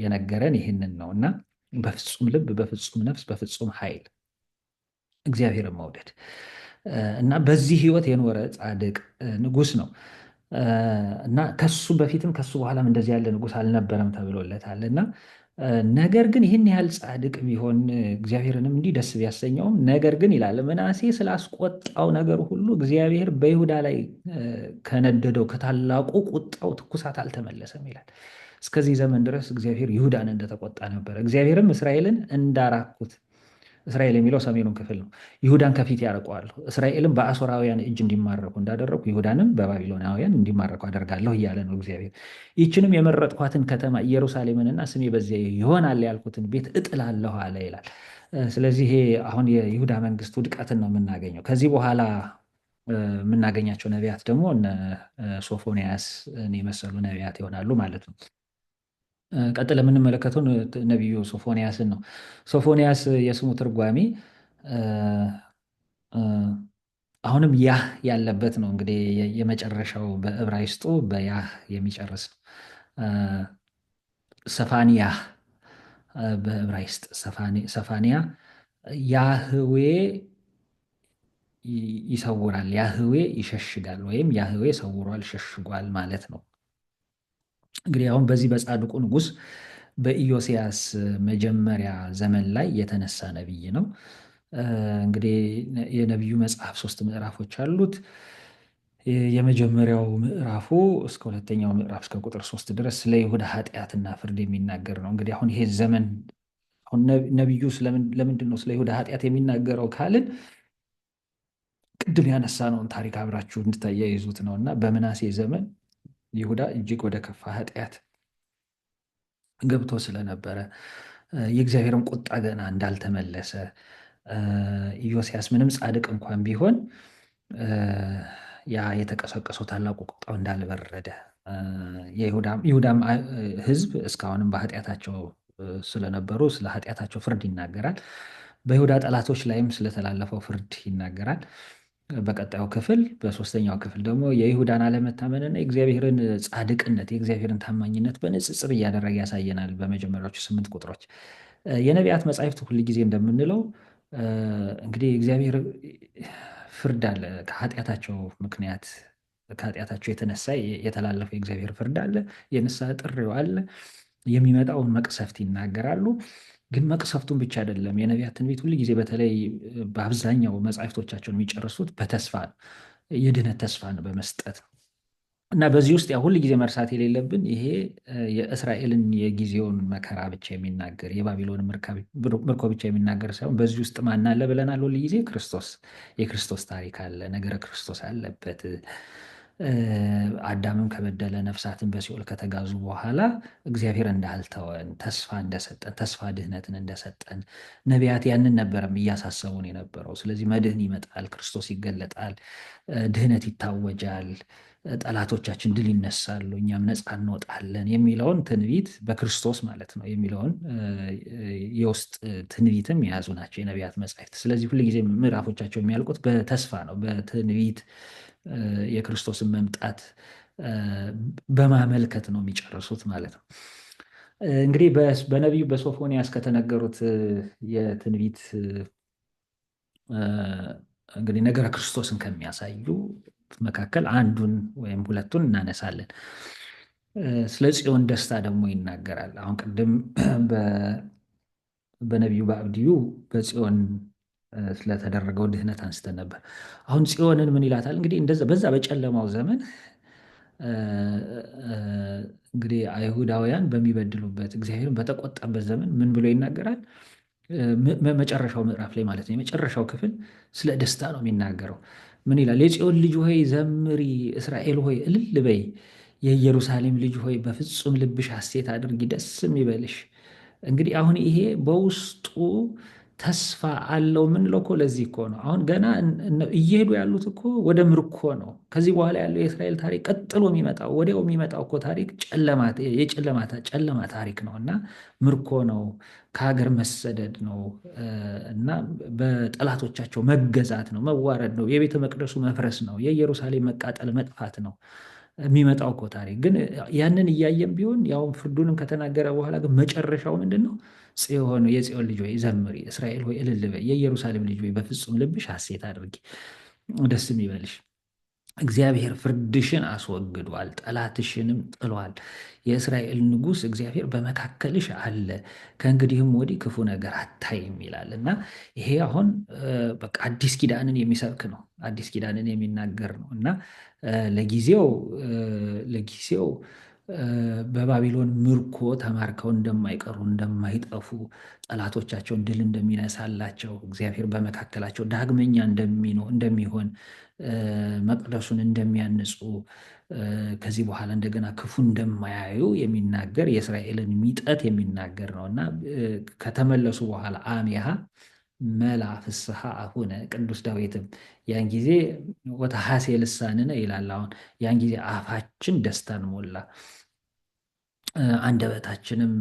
የነገረን ይህንን ነው እና በፍጹም ልብ፣ በፍጹም ነፍስ፣ በፍጹም ኃይል እግዚአብሔርን መውደድ እና በዚህ ህይወት የኖረ ጻድቅ ንጉሥ ነው እና ከሱ በፊትም ከሱ በኋላም እንደዚህ ያለ ንጉሥ አልነበረም ተብሎለታል እና ነገር ግን ይህን ያህል ጻድቅ ቢሆን እግዚአብሔርንም እንዲህ ደስ ቢያሰኘውም ነገር ግን ይላል ምናሴ ስላስቆጣው ነገር ሁሉ እግዚአብሔር በይሁዳ ላይ ከነደደው ከታላቁ ቁጣው ትኩሳት አልተመለሰም ይላል። እስከዚህ ዘመን ድረስ እግዚአብሔር ይሁዳን እንደተቆጣ ነበረ። እግዚአብሔርም እስራኤልን እንዳራኩት እስራኤል የሚለው ሰሜኑን ክፍል ነው። ይሁዳን ከፊት ያርቀዋለሁ፣ እስራኤልን በአሦራውያን እጅ እንዲማረኩ እንዳደረግኩ ይሁዳንም በባቢሎናውያን እንዲማረኩ አደርጋለሁ እያለ ነው እግዚአብሔር። ይህችንም የመረጥኳትን ከተማ ኢየሩሳሌምንና ስሜ በዚያ ይሆናል ያልኩትን ቤት እጥላለሁ አለ ይላል። ስለዚህ ይሄ አሁን የይሁዳ መንግስት ውድቀትን ነው የምናገኘው። ከዚህ በኋላ የምናገኛቸው ነቢያት ደግሞ እነ ሶፎንያስን የመሰሉ ነቢያት ይሆናሉ ማለት ነው። ቀጥል የምንመለከተው ነቢዩ ሶፎንያስን ነው። ሶፎንያስ የስሙ ትርጓሜ አሁንም ያህ ያለበት ነው። እንግዲህ የመጨረሻው በዕብራይስጡ በያህ የሚጨርስ ነው። ሰፋንያህ በዕብራይስጥ ሰፋንያ ያህዌ ይሰውራል፣ ያህዌ ይሸሽጋል፣ ወይም ያህዌ ሰውሯል፣ ሸሽጓል ማለት ነው። እንግዲህ አሁን በዚህ በጻድቁ ንጉሥ በኢዮስያስ መጀመሪያ ዘመን ላይ የተነሳ ነቢይ ነው። እንግዲህ የነቢዩ መጽሐፍ 3 ምዕራፎች አሉት። የመጀመሪያው ምዕራፉ እስከ ሁለተኛው ምዕራፍ እስከ ቁጥር 3 ድረስ ስለ ይሁዳ ኃጢአትና ፍርድ የሚናገር ነው። እንግዲህ አሁን ይሄ ዘመን አሁን ነቢዩ ለምንድን ነው ስለ ይሁዳ ኃጢአት የሚናገረው ካልን ቅድም ያነሳነውን ታሪክ አብራችሁ እንድታያይዙት ነው እና በምናሴ ዘመን ይሁዳ እጅግ ወደ ከፋ ኃጢአት ገብቶ ስለነበረ የእግዚአብሔርን ቁጣ ገና እንዳልተመለሰ ኢዮስያስ ምንም ጻድቅ እንኳን ቢሆን ያ የተቀሰቀሰው ታላቁ ቁጣው እንዳልበረደ ይሁዳም ሕዝብ እስካሁንም በኃጢአታቸው ስለነበሩ ስለ ኃጢአታቸው ፍርድ ይናገራል። በይሁዳ ጠላቶች ላይም ስለተላለፈው ፍርድ ይናገራል። በቀጣዩ ክፍል በሶስተኛው ክፍል ደግሞ የይሁዳን አለመታመንና የእግዚአብሔርን ጻድቅነት የእግዚአብሔርን ታማኝነት በንጽጽር እያደረገ ያሳየናል። በመጀመሪያዎቹ 8 ቁጥሮች የነቢያት መጻሕፍት ሁል ጊዜ እንደምንለው እንግዲህ እግዚአብሔር ፍርድ አለ። ከኃጢአታቸው ምክንያት ከኃጢአታቸው የተነሳ የተላለፈው የእግዚአብሔር ፍርድ አለ። የንስሐ ጥሪው አለ። የሚመጣውን መቅሰፍት ይናገራሉ። ግን መቅሰፍቱን ብቻ አይደለም። የነቢያት ትንቢት ሁል ጊዜ በተለይ በአብዛኛው መጻሕፍቶቻቸውን የሚጨርሱት በተስፋ ነው። የድህነት ተስፋን በመስጠት እና በዚህ ውስጥ ያ ሁል ጊዜ መርሳት የሌለብን ይሄ የእስራኤልን የጊዜውን መከራ ብቻ የሚናገር የባቢሎን ምርኮ ብቻ የሚናገር ሳይሆን በዚህ ውስጥ ማን አለ ብለናል? ሁል ጊዜ ክርስቶስ፣ የክርስቶስ ታሪክ አለ፣ ነገረ ክርስቶስ አለበት። አዳምም ከበደለ ነፍሳትን በሲኦል ከተጋዙ በኋላ እግዚአብሔር እንዳልተወን ተስፋ እንደሰጠን ተስፋ ድህነትን እንደሰጠን ነቢያት ያንን ነበረም እያሳሰቡን የነበረው። ስለዚህ መድህን ይመጣል፣ ክርስቶስ ይገለጣል፣ ድህነት ይታወጃል፣ ጠላቶቻችን ድል ይነሳሉ፣ እኛም ነፃ እንወጣለን የሚለውን ትንቢት በክርስቶስ ማለት ነው የሚለውን የውስጥ ትንቢትም የያዙ ናቸው የነቢያት መጻሕፍት። ስለዚህ ሁልጊዜ ምዕራፎቻቸው የሚያልቁት በተስፋ ነው፣ በትንቢት የክርስቶስን መምጣት በማመልከት ነው የሚጨርሱት ማለት ነው። እንግዲህ በነቢዩ በሶፎንያስ ከተነገሩት የትንቢት እንግዲህ ነገረ ክርስቶስን ከሚያሳዩ መካከል አንዱን ወይም ሁለቱን እናነሳለን። ስለ ጽዮን ደስታ ደግሞ ይናገራል። አሁን ቅድም በነቢዩ በአብድዩ በጽዮን ስለተደረገው ድህነት አንስተን ነበር። አሁን ጽዮንን ምን ይላታል? እንግዲህ እንደዛ በዛ በጨለማው ዘመን እንግዲህ አይሁዳውያን በሚበድሉበት እግዚአብሔርን በተቆጣበት ዘመን ምን ብሎ ይናገራል? መጨረሻው ምዕራፍ ላይ ማለት ነው። የመጨረሻው ክፍል ስለ ደስታ ነው የሚናገረው። ምን ይላል? የጽዮን ልጅ ሆይ ዘምሪ፣ እስራኤል ሆይ እልል በይ፣ የኢየሩሳሌም ልጅ ሆይ በፍጹም ልብሽ ሐሴት አድርጊ፣ ደስም ይበልሽ። እንግዲህ አሁን ይሄ በውስጡ ተስፋ አለው የምንለው እኮ ለዚህ እኮ ነው። አሁን ገና እየሄዱ ያሉት እኮ ወደ ምርኮ ነው። ከዚህ በኋላ ያለው የእስራኤል ታሪክ ቀጥሎ የሚመጣው ወዲያው የሚመጣው እኮ ታሪክ ጨለማ ታሪክ ነው እና ምርኮ ነው፣ ከሀገር መሰደድ ነው እና በጠላቶቻቸው መገዛት ነው፣ መዋረድ ነው፣ የቤተ መቅደሱ መፍረስ ነው፣ የኢየሩሳሌም መቃጠል መጥፋት ነው የሚመጣው እኮ ታሪክ። ግን ያንን እያየን ቢሆን ያው ፍርዱንም ከተናገረ በኋላ ግን መጨረሻው ምንድን ነው? የጽዮን ልጅ ወይ ዘምሪ፣ እስራኤል ሆይ እልል በይ፣ የኢየሩሳሌም ልጅ ወይ በፍጹም ልብሽ ሐሴት አድርጊ፣ ደስም ይበልሽ። እግዚአብሔር ፍርድሽን አስወግዷል፣ ጠላትሽንም ጥሏል። የእስራኤል ንጉሥ እግዚአብሔር በመካከልሽ አለ፣ ከእንግዲህም ወዲህ ክፉ ነገር አታይም ይላል እና ይሄ አሁን በቃ አዲስ ኪዳንን የሚሰብክ ነው፣ አዲስ ኪዳንን የሚናገር ነው እና ለጊዜው በባቢሎን ምርኮ ተማርከው እንደማይቀሩ እንደማይጠፉ፣ ጠላቶቻቸውን ድል እንደሚነሳላቸው፣ እግዚአብሔር በመካከላቸው ዳግመኛ እንደሚሆን፣ መቅደሱን እንደሚያንጹ፣ ከዚህ በኋላ እንደገና ክፉ እንደማያዩ የሚናገር የእስራኤልን ሚጠት የሚናገር ነው እና ከተመለሱ በኋላ አሜሃ መላ ፍስሐ አሁነ ቅዱስ ዳዊትም ያን ጊዜ ወተሐሴ ልሳንነ ይላል። አሁን ያን ጊዜ አፋችን ደስታን ሞላ አንደበታችንም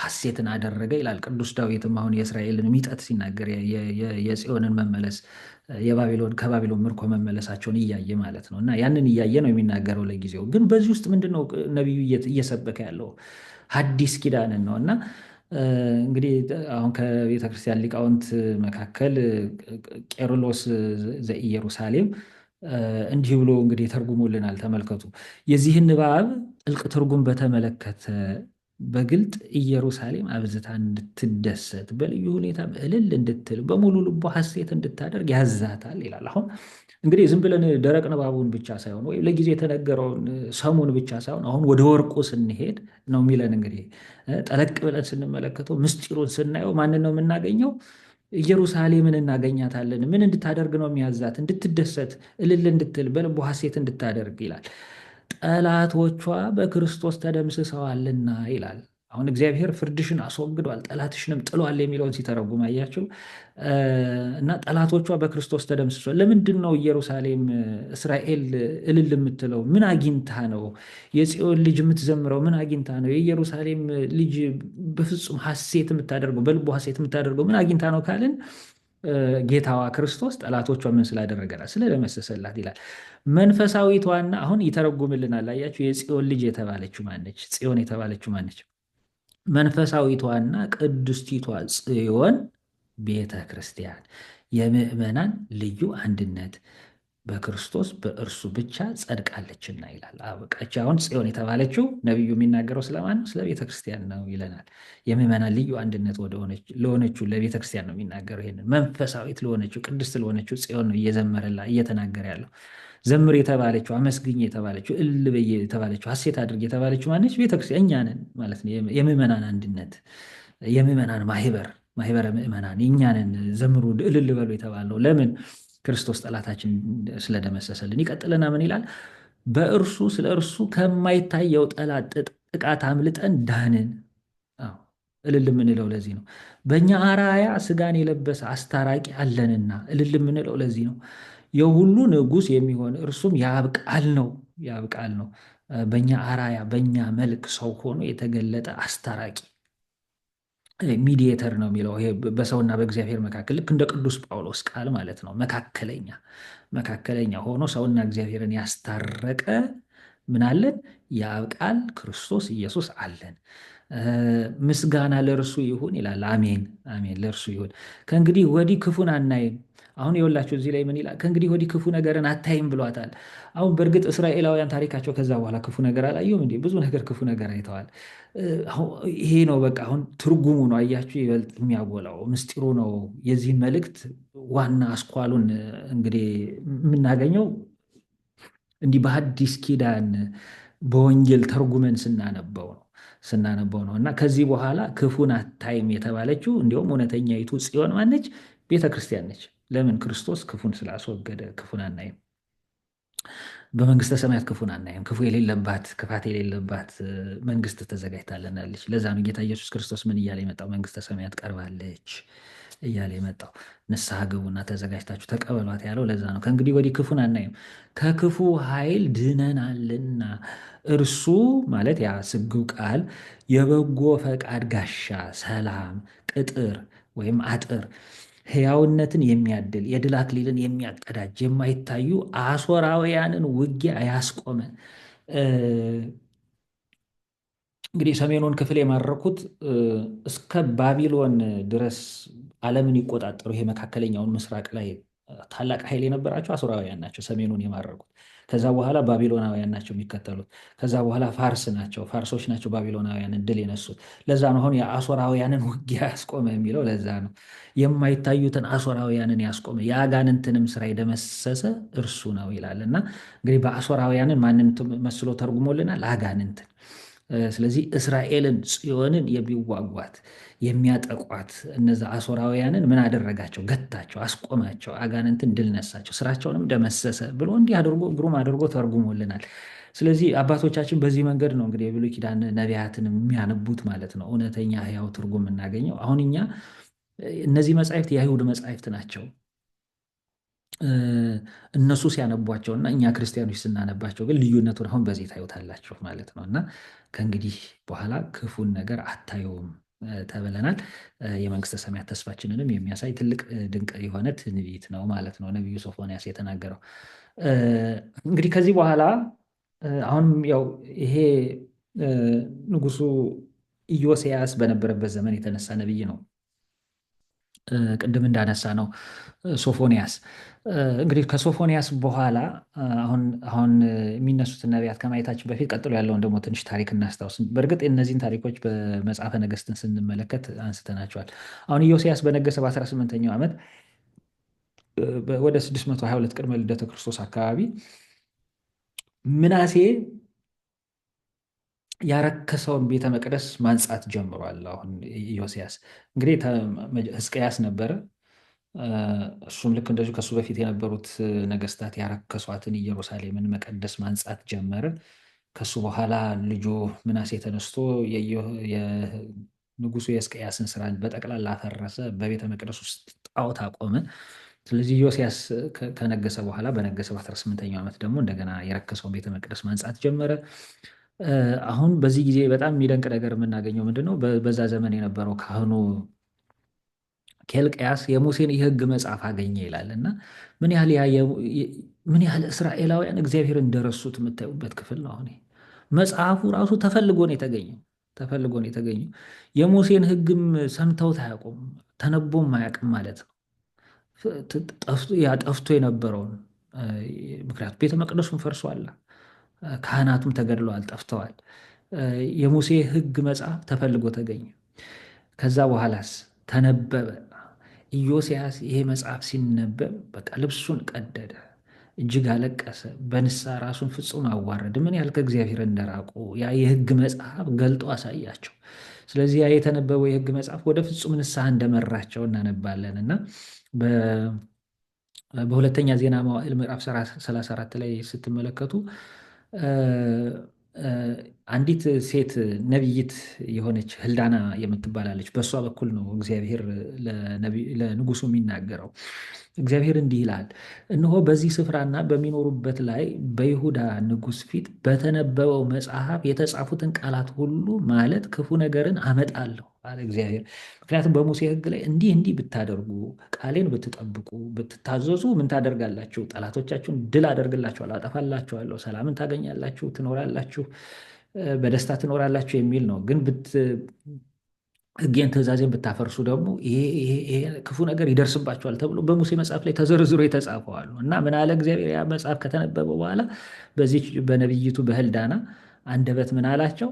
ሐሴትን አደረገ ይላል ቅዱስ ዳዊትም። አሁን የእስራኤልን ሚጠት ሲናገር የጽዮንን መመለስ ከባቢሎን ምርኮ መመለሳቸውን እያየ ማለት ነው እና ያንን እያየ ነው የሚናገረው ለጊዜው። ግን በዚህ ውስጥ ምንድን ነው ነቢዩ እየሰበከ ያለው? ሐዲስ ኪዳንን ነው እና እንግዲህ አሁን ከቤተክርስቲያን ሊቃውንት መካከል ቄርሎስ ዘኢየሩሳሌም እንዲህ ብሎ እንግዲህ ተርጉሞልናል። ተመልከቱ። የዚህን ንባብ ጥልቅ ትርጉም በተመለከተ በግልጥ ኢየሩሳሌም አብዝታ እንድትደሰት በልዩ ሁኔታ እልል እንድትል በሙሉ ልቧ ሐሴት እንድታደርግ ያዛታል ይላል። አሁን እንግዲህ ዝም ብለን ደረቅ ንባቡን ብቻ ሳይሆን ወይም ለጊዜ የተነገረውን ሰሙን ብቻ ሳይሆን አሁን ወደ ወርቁ ስንሄድ ነው የሚለን። እንግዲህ ጠለቅ ብለን ስንመለከተው ምስጢሩን ስናየው ማንን ነው የምናገኘው? ኢየሩሳሌምን እናገኛታለን። ምን እንድታደርግ ነው የሚያዛት? እንድትደሰት፣ እልል እንድትል፣ በልቧ ሐሴት እንድታደርግ ይላል። ጠላቶቿ በክርስቶስ ተደምስሰዋልና ይላል። አሁን እግዚአብሔር ፍርድሽን አስወግዷል ጠላትሽንም ጥሏል የሚለውን ሲተረጉም አያችሁ። እና ጠላቶቿ በክርስቶስ ተደምስሷል። ለምንድን ነው ኢየሩሳሌም እስራኤል እልል የምትለው? ምን አግኝታ ነው? የጽዮን ልጅ የምትዘምረው ምን አግኝታ ነው? የኢየሩሳሌም ልጅ በፍጹም ሐሴት የምታደርገው በልቦ ሐሴት የምታደርገው ምን አግኝታ ነው ካልን ጌታዋ ክርስቶስ ጠላቶቿ ምን ስላደረገላት ስለደመሰሰላት ይላል። መንፈሳዊቷና አሁን ይተረጉምልናል። አያችሁ የጽዮን ልጅ የተባለችው ማነች? ጽዮን የተባለችው ማነች? መንፈሳዊቷና ቅድስቲቷ ጽዮን ቤተ ክርስቲያን የምዕመናን ልዩ አንድነት በክርስቶስ በእርሱ ብቻ ጸድቃለችና ይላል። አበቃች። አሁን ጽዮን የተባለችው ነቢዩ የሚናገረው ስለማን ነው? ስለ ቤተ ክርስቲያን ነው ይለናል። የምዕመናን ልዩ አንድነት ለሆነችው ለቤተ ክርስቲያን ነው የሚናገረው። ይሄንን መንፈሳዊት ለሆነችው ቅድስት ለሆነችው ጽዮን ነው እየዘመረላ እየተናገረ ያለው። ዘምር የተባለችው፣ አመስግኝ የተባለችው፣ እልል በይ የተባለችው፣ ሐሴት አድርግ የተባለችው ማነች? ቤተክርስቲያን እኛ ነን ማለት ነው። የምዕመናን አንድነት፣ የምዕመናን ማህበረ ምዕመናን እኛ ነን። ዘምሩ እልል በሉ የተባለው ለምን? ክርስቶስ ጠላታችን ስለደመሰሰልን። ይቀጥልና ምን ይላል? በእርሱ ስለ እርሱ ከማይታየው ጠላት ጥቃት አምልጠን ዳንን። እልል የምንለው ለዚህ ነው። በእኛ አራያ ስጋን የለበሰ አስታራቂ አለንና እልል የምንለው ለዚህ ነው። የሁሉ ንጉሥ የሚሆን እርሱም ያብቃል ነው። በእኛ አራያ በእኛ መልክ ሰው ሆኖ የተገለጠ አስታራቂ ሚዲየተር ነው የሚለው። ይሄ በሰውና በእግዚአብሔር መካከል ልክ እንደ ቅዱስ ጳውሎስ ቃል ማለት ነው። መካከለኛ ሆኖ ሰውና እግዚአብሔርን ያስታረቀ ምን አለን? የአብ ቃል ክርስቶስ ኢየሱስ አለን። ምስጋና ለእርሱ ይሁን ይላል። አሜን ለእርሱ ይሁን። ከእንግዲህ ወዲህ ክፉን አናይም። አሁን የወላችሁ እዚህ ላይ ምን ይላል? ከእንግዲህ ወዲህ ክፉ ነገርን አታይም ብሏታል። አሁን በእርግጥ እስራኤላውያን ታሪካቸው ከዛ በኋላ ክፉ ነገር አላየሁም እንዴ? ብዙ ነገር ክፉ ነገር አይተዋል። ይሄ ነው በቃ አሁን ትርጉሙ ነው አያችሁ፣ ይበልጥ የሚያጎላው ምስጢሩ ነው። የዚህን መልእክት ዋና አስኳሉን እንግዲህ የምናገኘው እንዲህ በሐዲስ ኪዳን በወንጌል ተርጉመን ስናነበው ነው። ስናነበው ነው። እና ከዚህ በኋላ ክፉን አታይም የተባለችው እንዲሁም እውነተኛይቱ ጽዮን ማነች? ቤተ ክርስቲያን ነች። ለምን? ክርስቶስ ክፉን ስላስወገደ ክፉን አናይም። በመንግስተ ሰማያት ክፉን አናይም። ክፉ የሌለባት ክፋት የሌለባት መንግስት ተዘጋጅታለናለች። ለዛ ነው ጌታ ኢየሱስ ክርስቶስ ምን እያለ የመጣው? መንግስተ ሰማያት ቀርባለች እያለ የመጣው። ንስሐ ግቡና ተዘጋጅታችሁ ተቀበሏት ያለው ለዛ ነው። ከእንግዲህ ወዲህ ክፉን አናይም፣ ከክፉ ኃይል ድነናልና። እርሱ ማለት ያ ስግው ቃል የበጎ ፈቃድ ጋሻ፣ ሰላም፣ ቅጥር ወይም አጥር፣ ሕያውነትን የሚያድል የድል አክሊልን የሚያቀዳጅ የማይታዩ አሦራውያንን ውጊያ ያስቆመ። እንግዲህ ሰሜኑን ክፍል የማረኩት እስከ ባቢሎን ድረስ ዓለምን ይቆጣጠሩ ይሄ መካከለኛውን ምስራቅ ላይ ታላቅ ኃይል የነበራቸው አሦራውያን ናቸው ሰሜኑን የማረኩት። ከዛ በኋላ ባቢሎናውያን ናቸው የሚከተሉት። ከዛ በኋላ ፋርስ ናቸው፣ ፋርሶች ናቸው ባቢሎናውያንን ድል የነሱት። ለዛ ነው አሁን የአሦራውያንን ውጊያ ያስቆመ የሚለው ለዛ ነው። የማይታዩትን አሦራውያንን ያስቆመ የአጋንንትንም ስራ የደመሰሰ እርሱ ነው ይላል። እና እንግዲህ በአሦራውያንን ማንን መስሎ ተርጉሞልናል? አጋንንትን። ስለዚህ እስራኤልን ጽዮንን የሚዋጓት የሚያጠቋት እነዚ አሦራውያንን ምን አደረጋቸው? ገታቸው፣ አስቆማቸው፣ አጋንንትን ድል ነሳቸው፣ ስራቸውንም ደመሰሰ ብሎ እንዲህ አድርጎ ግሩም አድርጎ ተርጉሞልናል። ስለዚህ አባቶቻችን በዚህ መንገድ ነው እንግዲህ የብሉይ ኪዳን ነቢያትን የሚያነቡት ማለት ነው፣ እውነተኛ ሕያው ትርጉም የምናገኘው። አሁን እኛ እነዚህ መጻሕፍት የአይሁድ መጻሕፍት ናቸው። እነሱ ሲያነቧቸው እና እኛ ክርስቲያኖች ስናነባቸው ግን ልዩነቱን አሁን በዚህ ታዩታላችሁ ማለት ነው። እና ከእንግዲህ በኋላ ክፉን ነገር አታዩም ተብለናል። የመንግስተ ሰማያት ተስፋችንንም የሚያሳይ ትልቅ ድንቅ የሆነ ትንቢት ነው ማለት ነው ነቢዩ ሶፎንያስ የተናገረው። እንግዲህ ከዚህ በኋላ አሁንም ያው ይሄ ንጉሱ ኢዮስያስ በነበረበት ዘመን የተነሳ ነቢይ ነው። ቅድም እንዳነሳ ነው ሶፎንያስ። እንግዲህ ከሶፎንያስ በኋላ አሁን የሚነሱትን ነቢያት ከማየታችን በፊት ቀጥሎ ያለውን ደግሞ ትንሽ ታሪክ እናስታውስ። በእርግጥ እነዚህን ታሪኮች በመጽሐፈ ነገሥትን ስንመለከት አንስተናቸዋል። አሁን ኢዮስያስ በነገሰ በ18ኛው ዓመት ወደ 622 ቅድመ ልደተ ክርስቶስ አካባቢ ምናሴ ያረከሰውን ቤተ መቅደስ ማንጻት ጀምሯል። አሁን ኢዮስያስ እንግዲህ ሕዝቅያስ ነበረ። እሱም ልክ እንደዚሁ ከሱ በፊት የነበሩት ነገስታት ያረከሷትን ኢየሩሳሌምን መቀደስ ማንጻት ጀመረ። ከሱ በኋላ ልጁ ምናሴ ተነስቶ የንጉሱ የሕዝቅያስን ስራ በጠቅላላ አፈረሰ። በቤተ መቅደስ ውስጥ ጣዖት አቆመ። ስለዚህ ኢዮስያስ ከነገሰ በኋላ በነገሰ በ18ኛው ዓመት ደግሞ እንደገና የረከሰውን ቤተ መቅደስ ማንጻት ጀመረ። አሁን በዚህ ጊዜ በጣም የሚደንቅ ነገር የምናገኘው ምንድን ነው? በዛ ዘመን የነበረው ካህኑ ኬልቅያስ የሙሴን የሕግ መጽሐፍ አገኘ ይላል። እና ምን ያህል እስራኤላውያን እግዚአብሔር እንደረሱት የምታዩበት ክፍል ነው። አሁን መጽሐፉ ራሱ ተፈልጎ ነው የተገኘው። የሙሴን ሕግም ሰምተውት አያውቁም፣ ተነቦም አያውቅም ማለት ነው። ጠፍቶ የነበረውን ምክንያቱም ቤተ መቅደሱን ፈርሷል፣ ካህናቱም ተገድለዋል፣ ጠፍተዋል። የሙሴ ሕግ መጽሐፍ ተፈልጎ ተገኘ። ከዛ በኋላስ ተነበበ። ኢዮስያስ ይሄ መጽሐፍ ሲነበብ በቃ ልብሱን ቀደደ፣ እጅግ አለቀሰ፣ በንስሐ ራሱን ፍጹም አዋረድ። ምን ያህል ከእግዚአብሔር እንደራቁ ያ የሕግ መጽሐፍ ገልጦ አሳያቸው። ስለዚህ ያ የተነበበው የሕግ መጽሐፍ ወደ ፍጹም ንስሐ እንደመራቸው እናነባለን። እና በሁለተኛ ዜና መዋዕል ምዕራፍ 34 ላይ ስትመለከቱ አንዲት ሴት ነቢይት የሆነች ህልዳና የምትባላለች። በእሷ በኩል ነው እግዚአብሔር ለንጉሱ የሚናገረው። እግዚአብሔር እንዲህ ይላል፣ እነሆ በዚህ ስፍራና በሚኖሩበት ላይ በይሁዳ ንጉሥ ፊት በተነበበው መጽሐፍ የተጻፉትን ቃላት ሁሉ ማለት ክፉ ነገርን አመጣለሁ አለ እግዚአብሔር። ምክንያቱም በሙሴ ሕግ ላይ እንዲህ ብታደርጉ፣ ቃሌን ብትጠብቁ፣ ብትታዘዙ ምን ታደርጋላችሁ? ጠላቶቻችሁን ድል አደርግላችኋለሁ፣ አጠፋላችኋለሁ፣ ሰላምን ታገኛላችሁ፣ ትኖራላችሁ፣ በደስታ ትኖራላችሁ የሚል ነው። ግን ሕጌን ትእዛዜን ብታፈርሱ ደግሞ ይሄ ክፉ ነገር ይደርስባቸዋል ተብሎ በሙሴ መጽሐፍ ላይ ተዘርዝሮ የተጻፈዋሉ። እና ምን አለ እግዚአብሔር? ያ መጽሐፍ ከተነበበ በኋላ በዚህ በነቢይቱ በህልዳና አንደበት ምን አላቸው?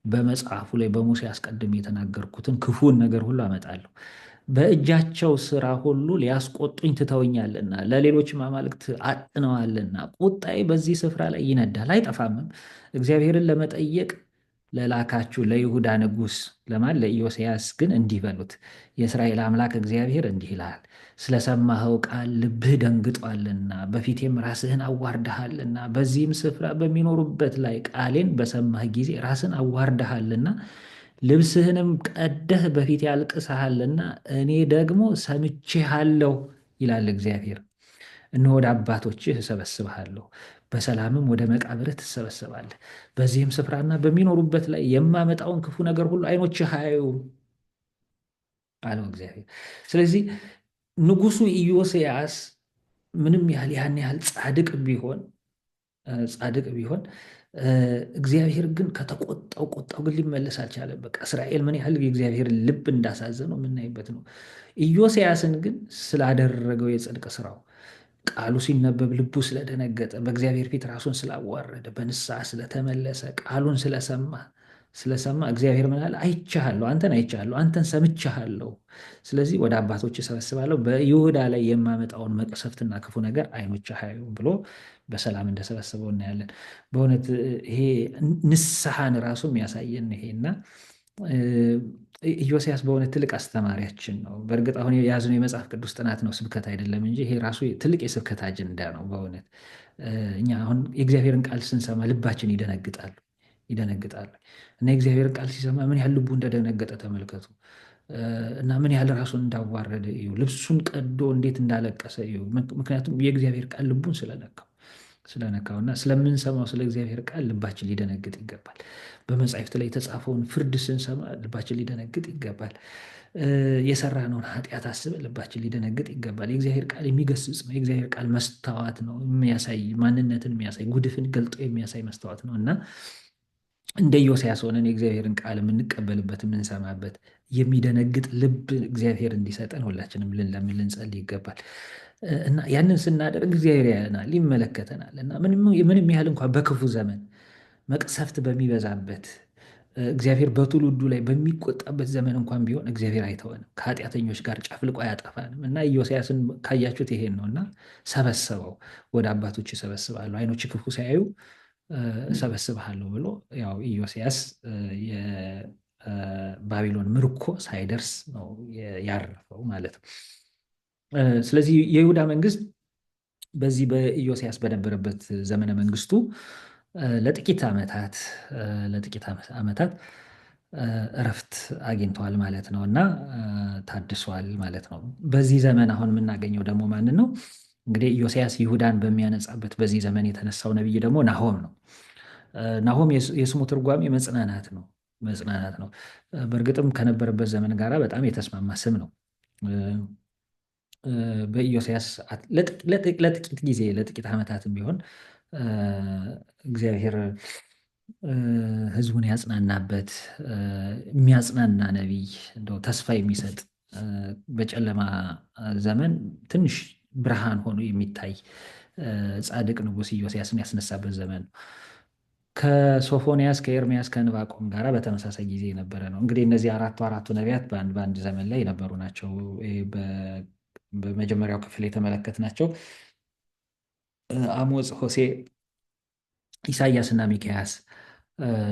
በመጽሐፉ ላይ በሙሴ አስቀድሜ የተናገርኩትን ክፉን ነገር ሁሉ አመጣለሁ። በእጃቸው ስራ ሁሉ ሊያስቆጡኝ ትተውኛልና፣ ለሌሎችም አማልክት አጥነዋልና ቁጣዬ በዚህ ስፍራ ላይ ይነዳል አይጠፋምም። እግዚአብሔርን ለመጠየቅ ለላካችሁ ለይሁዳ ንጉሥ ለማን ለኢዮስያስ ግን እንዲህ በሉት፣ የእስራኤል አምላክ እግዚአብሔር እንዲህ ይልሃል፣ ስለሰማኸው ቃል ልብህ ደንግጧልና በፊቴም ራስህን አዋርደሃልና በዚህም ስፍራ በሚኖሩበት ላይ ቃሌን በሰማህ ጊዜ ራስህን አዋርደሃልና ልብስህንም ቀደህ በፊቴ አልቅሰሃልና እኔ ደግሞ ሰምቼሃለሁ ይላል እግዚአብሔር። እነሆ ወደ አባቶችህ እሰበስብሃለሁ፣ በሰላምም ወደ መቃብርህ ትሰበሰባለህ። በዚህም ስፍራና በሚኖሩበት ላይ የማመጣውን ክፉ ነገር ሁሉ ዓይኖችህ አያዩም አለው እግዚአብሔር። ስለዚህ ንጉሱ ኢዮስያስ ምንም ያህል ያን ያህል ጻድቅ ቢሆን እግዚአብሔር ግን ከተቆጣው ቁጣው ግን ሊመለስ አልቻለም። በቃ እስራኤል ምን ያህል የእግዚአብሔርን ልብ እንዳሳዘነው የምናይበት ነው። ኢዮስያስን ግን ስላደረገው የጽድቅ ስራው ቃሉ ሲነበብ ልቡ ስለደነገጠ በእግዚአብሔር ፊት ራሱን ስላዋረደ በንስሐ ስለተመለሰ ቃሉን ስለሰማ እግዚአብሔር ምን አለ? አይቼሃለሁ፣ አንተን ሰምቼሃለሁ። ስለዚህ ወደ አባቶች እሰበስባለሁ፣ በይሁዳ ላይ የማመጣውን መቅሰፍትና ክፉ ነገር ዓይኖችህ አያዩም ብሎ በሰላም እንደሰበሰበው እናያለን። በእውነት ይሄ ንስሐን ራሱ የሚያሳየን ይሄና ኢዮስያስ በእውነት ትልቅ አስተማሪያችን ነው። በእርግጥ አሁን የያዝነው የመጽሐፍ ቅዱስ ጥናት ነው፣ ስብከት አይደለም እንጂ ይሄ ራሱ ትልቅ የስብከት አጀንዳ ነው። በእውነት እኛ አሁን የእግዚአብሔርን ቃል ስንሰማ ልባችን ይደነግጣል እና የእግዚአብሔርን ቃል ሲሰማ ምን ያህል ልቡ እንደደነገጠ ተመልከቱ። እና ምን ያህል ራሱን እንዳዋረደ እዩ። ልብሱን ቀዶ እንዴት እንዳለቀሰ እዩ። ምክንያቱም የእግዚአብሔር ቃል ልቡን ስለነካው እና ስለምንሰማው ስለ እግዚአብሔር ቃል ልባችን ሊደነግጥ ይገባል። በመጻሕፍት ላይ የተጻፈውን ፍርድ ስንሰማ ልባችን ሊደነግጥ ይገባል። የሰራነውን ኃጢአት አስበን ልባችን ሊደነግጥ ይገባል። የእግዚአብሔር ቃል የሚገስጽ ነው። የእግዚአብሔር ቃል መስታወት ነው፣ የሚያሳይ ማንነትን የሚያሳይ ጉድፍን ገልጦ የሚያሳይ መስታወት ነው እና እንደ ኢዮስያስ ሆነን የእግዚአብሔርን ቃል የምንቀበልበት የምንሰማበት የሚደነግጥ ልብ እግዚአብሔር እንዲሰጠን ሁላችንም ልንለምን ልንጸልይ ይገባል። እና ያንን ስናደርግ እግዚአብሔር ያየናል፣ ይመለከተናል። እና ምንም ያህል እንኳን በክፉ ዘመን መቅሰፍት በሚበዛበት እግዚአብሔር በትውልዱ ላይ በሚቆጣበት ዘመን እንኳን ቢሆን እግዚአብሔር አይተወንም፣ ከኃጢአተኞች ጋር ጨፍልቆ አያጠፋንም። እና ኢዮስያስን ካያችሁት ይሄን ነው። እና ሰበሰበው፣ ወደ አባቶች እሰበስብሃለሁ፣ ዓይኖች ክፉ ሳያዩ እሰበስብሃለሁ ብሎ ያው ኢዮስያስ የባቢሎን ምርኮ ሳይደርስ ነው ያረፈው ማለት ነው። ስለዚህ የይሁዳ መንግስት በዚህ በኢዮስያስ በነበረበት ዘመነ መንግስቱ ለጥቂት ዓመታት እረፍት አግኝተዋል ማለት ነው እና ታድሷል ማለት ነው። በዚህ ዘመን አሁን የምናገኘው ደግሞ ማንን ነው? እንግዲህ ኢዮስያስ ይሁዳን በሚያነጻበት በዚህ ዘመን የተነሳው ነቢይ ደግሞ ናሆም ነው። ናሆም የስሙ ትርጓሜ መጽናናት ነው። በእርግጥም ከነበረበት ዘመን ጋር በጣም የተስማማ ስም ነው። በኢዮስያስ ለጥቂት ጊዜ ለጥቂት ዓመታትም ቢሆን እግዚአብሔር ሕዝቡን ያጽናናበት የሚያጽናና ነቢይ፣ እንደው ተስፋ የሚሰጥ በጨለማ ዘመን ትንሽ ብርሃን ሆኖ የሚታይ ጻድቅ ንጉሥ ኢዮስያስን ያስነሳበት ዘመን ነው። ከሶፎንያስ ከኤርምያስ ከዕንባቆም ጋር በተመሳሳይ ጊዜ የነበረ ነው። እንግዲህ እነዚህ አራቱ ነቢያት በአንድ ዘመን ላይ የነበሩ ናቸው። በመጀመሪያው ክፍል የተመለከትናቸው አሞጽ፣ ሆሴዕ፣ ኢሳያስ እና ሚክያስ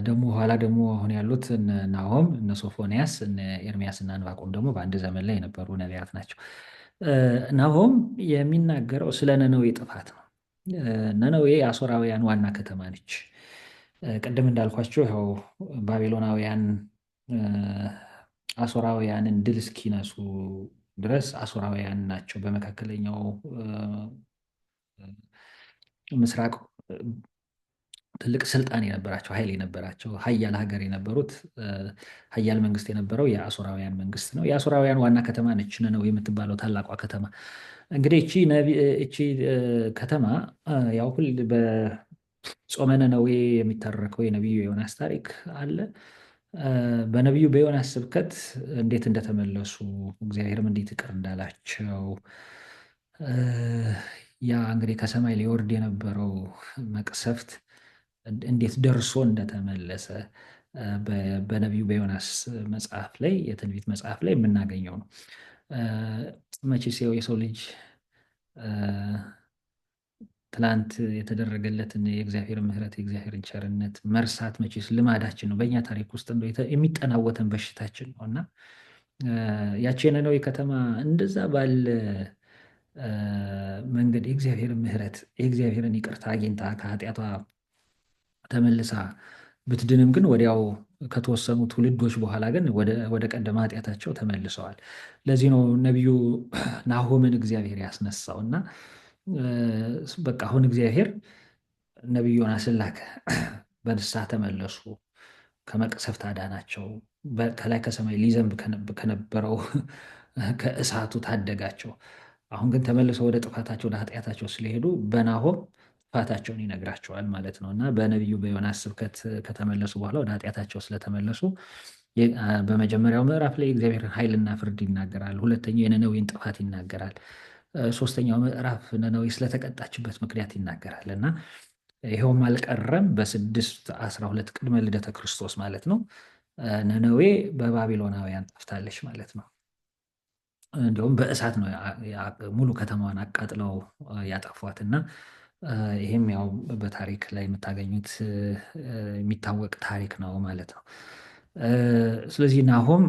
ደግሞ ኋላ ደግሞ አሁን ያሉት ናሆም፣ እነ ሶፎንያስ፣ እነ ኤርምያስ እና ዕንባቆም ደግሞ በአንድ ዘመን ላይ የነበሩ ነቢያት ናቸው። ናሆም የሚናገረው ስለ ነነዌ ጥፋት ነው። ነነዌ የአሦራውያን ዋና ከተማ ነች። ቅድም እንዳልኳቸው ያው ባቢሎናውያን አሦራውያንን ድል እስኪነሱ ድረስ አሦራውያን ናቸው በመካከለኛው ምስራቅ ትልቅ ስልጣን የነበራቸው ኃይል የነበራቸው ሀያል ሀገር የነበሩት ሀያል መንግስት የነበረው የአሦራውያን መንግስት ነው። የአሦራውያን ዋና ከተማ ነች ነነዌ የምትባለው ታላቋ ከተማ። እንግዲህ እቺ ከተማ ያው በጾመ ነነዌ የሚተረከው የነቢዩ ዮናስ ታሪክ አለ። በነቢዩ በዮናስ ስብከት እንዴት እንደተመለሱ እግዚአብሔርም እንዴት ይቅር እንዳላቸው ያ እንግዲህ ከሰማይ ሊወርድ የነበረው መቅሰፍት እንዴት ደርሶ እንደተመለሰ በነቢዩ በዮናስ መጽሐፍ ላይ የትንቢት መጽሐፍ ላይ የምናገኘው ነው። መቼስ የሰው ልጅ ትላንት የተደረገለትን የእግዚአብሔር ምሕረት የእግዚአብሔርን ቸርነት መርሳት መቼስ ልማዳችን ነው። በእኛ ታሪክ ውስጥ የሚጠናወተን በሽታችን ነው እና ያቺ የነነዌ ከተማ እንደዛ ባለ መንገድ የእግዚአብሔርን ምሕረት የእግዚአብሔርን ይቅርታ አግኝታ ከኃጢአቷ ተመልሳ ብትድንም ግን ወዲያው ከተወሰኑ ትውልዶች በኋላ ግን ወደ ቀደመ ኃጢአታቸው ተመልሰዋል። ለዚህ ነው ነቢዩ ናሆምን እግዚአብሔር ያስነሳው እና በቃ አሁን እግዚአብሔር ነቢዩ ዮናስን ላከ። በንስሐ ተመለሱ፣ ከመቅሰፍት አዳናቸው፣ ከላይ ከሰማይ ሊዘንብ ከነበረው ከእሳቱ ታደጋቸው። አሁን ግን ተመልሰው ወደ ጥፋታቸው ወደ ኃጢአታቸው ስለሄዱ በናሆም ጥፋታቸውን ይነግራቸዋል ማለት ነው እና በነቢዩ በዮናስ ስብከት ከተመለሱ በኋላ ወደ ኃጢአታቸው ስለተመለሱ በመጀመሪያው ምዕራፍ ላይ እግዚአብሔርን ኃይልና ፍርድ ይናገራል። ሁለተኛው የነነዌን ጥፋት ይናገራል። ሶስተኛው ምዕራፍ ነነዌ ስለተቀጣችበት ምክንያት ይናገራል እና ይኸውም አልቀረም በ612 ቅድመ ልደተ ክርስቶስ ማለት ነው ነነዌ በባቢሎናውያን ጠፍታለች ማለት ነው። እንዲሁም በእሳት ነው ሙሉ ከተማዋን አቃጥለው ያጠፏት እና ይሄም ያው በታሪክ ላይ የምታገኙት የሚታወቅ ታሪክ ነው ማለት ነው። ስለዚህ ናሆም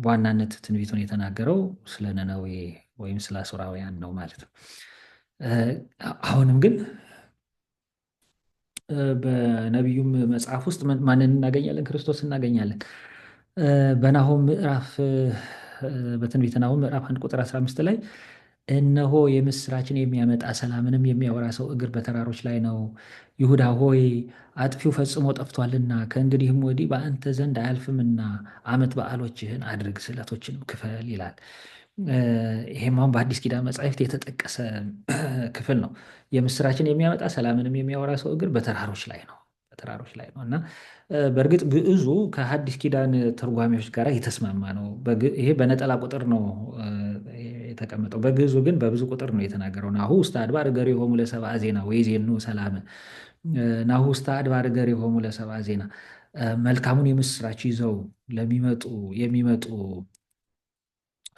በዋናነት ትንቢቱን የተናገረው ስለ ነነዌ ወይም ስለ አሦራውያን ነው ማለት ነው። አሁንም ግን በነቢዩም መጽሐፍ ውስጥ ማንን እናገኛለን? ክርስቶስ እናገኛለን። በናሆም ምዕራፍ በትንቢተ ናሆም ምዕራፍ 1 ቁጥር 15 ላይ እነሆ የምስራችን የሚያመጣ ሰላምንም የሚያወራ ሰው እግር በተራሮች ላይ ነው። ይሁዳ ሆይ አጥፊው ፈጽሞ ጠፍቷልና ከእንግዲህም ወዲህ በአንተ ዘንድ አያልፍምና ዓመት በዓሎችህን አድርግ፣ ስዕለቶችንም ክፈል ይላል። ይሄም አሁን በአዲስ ኪዳን መጻሕፍት የተጠቀሰ ክፍል ነው። የምስራችን የሚያመጣ ሰላምንም የሚያወራ ሰው እግር በተራሮች ላይ ነው ነው እና በእርግጥ ግዕዙ ከሐዲስ ኪዳን ተርጓሚዎች ጋር የተስማማ ነው። ይሄ በነጠላ ቁጥር ነው የተቀመጠው። በግዕዙ ግን በብዙ ቁጥር ነው የተናገረው። ናሁ ውስተ አድባር እገሪሆሙ ለሰብአ ዜና ወይዜኑ ሰላም። ናሁ ውስተ አድባር እገሪሆሙ ለሰብአ ዜና፣ መልካሙን የምስራች ይዘው የሚመጡ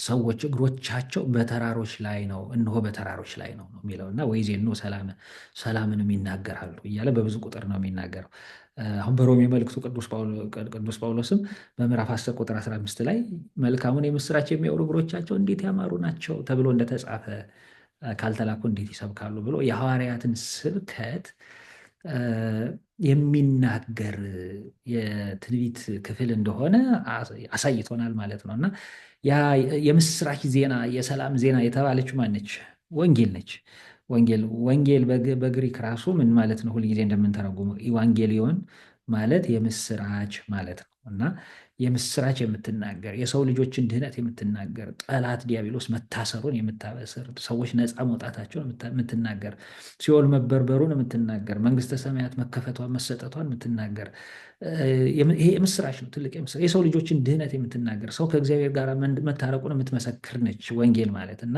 ሰዎች እግሮቻቸው በተራሮች ላይ ነው፣ እነሆ በተራሮች ላይ ነው የሚለው እና ወይዜኑ ሰላም፣ ሰላምንም ይናገራሉ እያለ በብዙ ቁጥር ነው የሚናገረው። አሁን በሮሜ መልእክቱ ቅዱስ ጳውሎስም በምዕራፍ 10 ቁጥር 15 ላይ መልካሙን የምስራች የሚያወሩ እግሮቻቸው እንዴት ያማሩ ናቸው ተብሎ እንደተጻፈ ካልተላኩ እንዴት ይሰብካሉ ብሎ የሐዋርያትን ስብከት የሚናገር የትንቢት ክፍል እንደሆነ አሳይቶናል ማለት ነው እና ያ የምስራች ዜና የሰላም ዜና የተባለችው ማነች? ወንጌል ነች። ወንጌል በግሪክ ራሱ ምን ማለት ነው? ሁልጊዜ እንደምንተረጉመው ኢቫንጌሊዮን ማለት የምስራች ማለት ነው እና የምስራች የምትናገር የሰው ልጆችን ድህነት የምትናገር ጠላት ዲያብሎስ መታሰሩን የምታበስር ሰዎች ነፃ መውጣታቸውን የምትናገር ሲኦል መበርበሩን የምትናገር መንግስተ ሰማያት መከፈቷን መሰጠቷን የምትናገር ይሄ የምስራች ነው። ትልቅ የምስራች የሰው ልጆችን ድህነት የምትናገር ሰው ከእግዚአብሔር ጋር መታረቁን የምትመሰክር ነች ወንጌል ማለት እና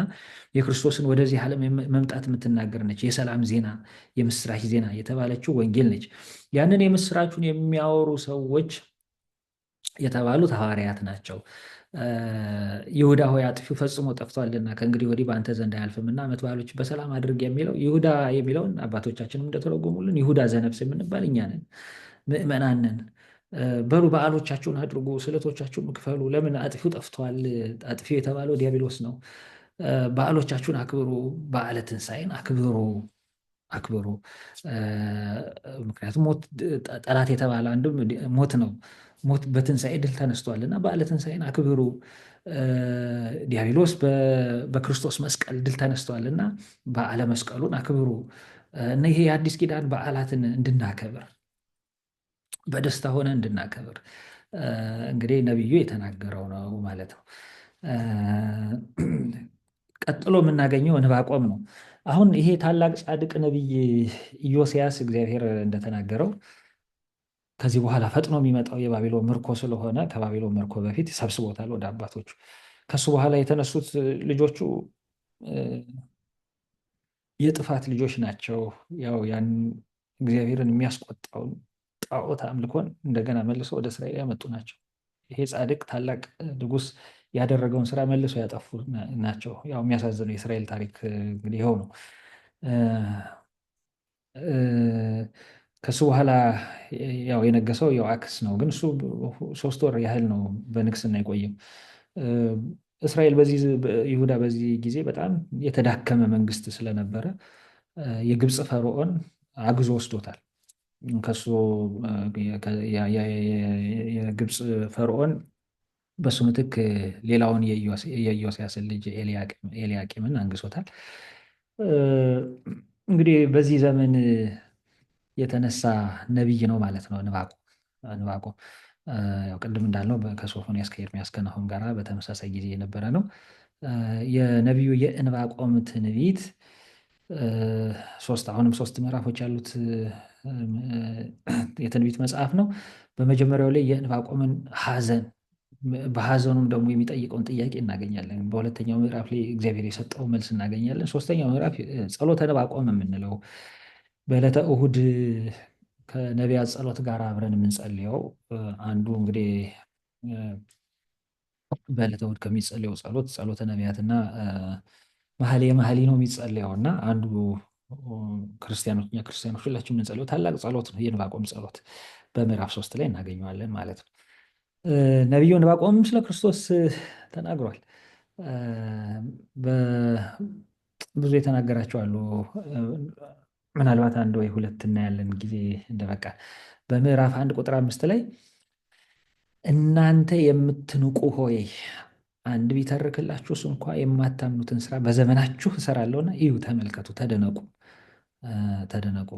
የክርስቶስን ወደዚህ ዓለም መምጣት የምትናገር ነች። የሰላም ዜና የምስራች ዜና የተባለችው ወንጌል ነች። ያንን የምስራቹን የሚያወሩ ሰዎች የተባሉት ሐዋርያት ናቸው። ይሁዳ ሆይ አጥፊው ፈጽሞ ጠፍቷልና ከእንግዲህ ወዲህ በአንተ ዘንድ አያልፍምና ዓመት በዓሎች በሰላም አድርግ የሚለው ይሁዳ የሚለውን አባቶቻችንም እንደተረጎሙልን ይሁዳ ዘነፍስ የምንባል እኛ ነን፣ ምዕመናን ነን። በሉ በዓሎቻችሁን አድርጉ፣ ስዕለቶቻችሁን ክፈሉ። ለምን? አጥፊው ጠፍቷል። አጥፊው የተባለው ዲያብሎስ ነው። በዓሎቻችሁን አክብሩ፣ በዓለ ትንሣኤን አክብሩ። ምክንያቱም ጠላት የተባለ አንዱም ሞት ነው። ሞት በትንሣኤ ድል ተነስቷል እና በዓለ ትንሣኤን አክብሩ። ዲያብሎስ በክርስቶስ መስቀል ድል ተነስቷል እና በዓለ መስቀሉን አክብሩ እና ይሄ የአዲስ ኪዳን በዓላትን እንድናከብር በደስታ ሆነ እንድናከብር እንግዲህ ነቢዩ የተናገረው ነው ማለት ነው። ቀጥሎ የምናገኘው ዕንባቆም ነው። አሁን ይሄ ታላቅ ጻድቅ ነቢይ ኢዮስያስ እግዚአብሔር እንደተናገረው ከዚህ በኋላ ፈጥኖ የሚመጣው የባቢሎን ምርኮ ስለሆነ ከባቢሎን ምርኮ በፊት ሰብስቦታል ወደ አባቶቹ። ከሱ በኋላ የተነሱት ልጆቹ የጥፋት ልጆች ናቸው። ያው ያን እግዚአብሔርን የሚያስቆጣውን ጣዖት አምልኮን እንደገና መልሶ ወደ እስራኤል ያመጡ ናቸው። ይሄ ጻድቅ ታላቅ ንጉሥ ያደረገውን ስራ መልሶ ያጠፉ ናቸው። ያው የሚያሳዝነው የእስራኤል ታሪክ እንግዲህ ይኸው ነው። ከሱ በኋላ ያው የነገሰው ዮአክስ ነው። ግን እሱ 3 ወር ያህል ነው በንግስና የቆየው። እስራኤል ይሁዳ በዚህ ጊዜ በጣም የተዳከመ መንግስት ስለነበረ የግብፅ ፈርዖን አግዞ ወስዶታል። ከሱ የግብፅ ፈርዖን በሱ ምትክ ሌላውን የኢዮስያስን ልጅ ኤልያቄምን አንግሶታል። እንግዲህ በዚህ ዘመን የተነሳ ነቢይ ነው ማለት ነው ዕንባቆም። ያው ቅድም እንዳልነው ከሶፎንያስ ከኤርምያስ ከናሆም ጋር በተመሳሳይ ጊዜ የነበረ ነው። የነቢዩ የዕንባቆም ትንቢት አሁንም 3 ምዕራፎች ያሉት የትንቢት መጽሐፍ ነው። በመጀመሪያው ላይ የዕንባቆምን ሐዘን በሐዘኑም ደግሞ የሚጠይቀውን ጥያቄ እናገኛለን። በሁለተኛው ምዕራፍ ላይ እግዚአብሔር የሰጠው መልስ እናገኛለን። ሶስተኛው ምዕራፍ ጸሎተ ዕንባቆም የምንለው በዕለተ እሁድ ከነቢያት ጸሎት ጋር አብረን የምንጸልየው አንዱ እንግዲህ በዕለተ እሁድ ከሚጸልየው ጸሎተ ነቢያትና መኃልየ ነው የሚጸልየው እና አንዱ ክርስቲያኖች ሁላችን የምንጸልየው ታላቅ ጸሎት ነው። የዕንባቆም ጸሎት በምዕራፍ 3 ላይ እናገኘዋለን ማለት ነው። ነቢዩ ዕንባቆም ስለ ክርስቶስ ተናግሯል። ብዙ የተናገራቸው አሉ። ምናልባት አንድ ወይ ሁለት እናያለን ጊዜ እንደበቃ። በምዕራፍ 1 ቁጥር 5 ላይ እናንተ የምትንቁ ሆይ አንድ ቢተርክላችሁስ እንኳ የማታምኑትን ስራ በዘመናችሁ እሰራለሁና እዩ፣ ተመልከቱ፣ ተደነቁ፣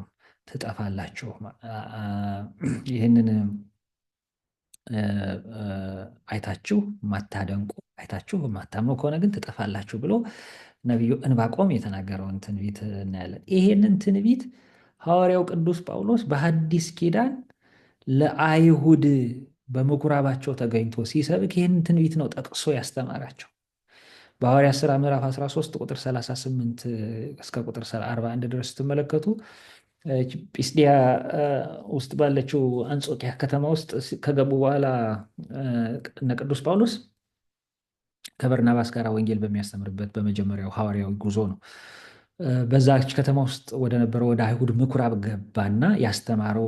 ትጠፋላችሁ። ይህንን አይታችሁ ማታደንቁ አይታችሁ ማታምኑ ከሆነ ግን ትጠፋላችሁ ብሎ ነቢዩ ዕንባቆም የተናገረውን ትንቢት እናያለን። ይሄንን ትንቢት ሐዋርያው ቅዱስ ጳውሎስ በሐዲስ ኪዳን ለአይሁድ በምኩራባቸው ተገኝቶ ሲሰብክ ይህንን ትንቢት ነው ጠቅሶ ያስተማራቸው። በሐዋርያት ሥራ ምዕራፍ 13 ቁጥር 38 እስከ ቁጥር 41 ድረስ ስትመለከቱ ጲስዲያ ውስጥ ባለችው አንጾኪያ ከተማ ውስጥ ከገቡ በኋላ እነ ቅዱስ ጳውሎስ ከበርናባስ ጋር ወንጌል በሚያስተምርበት በመጀመሪያው ሐዋርያዊ ጉዞ ነው። በዛች ከተማ ውስጥ ወደ ነበረው ወደ አይሁድ ምኩራብ ገባና ያስተማረው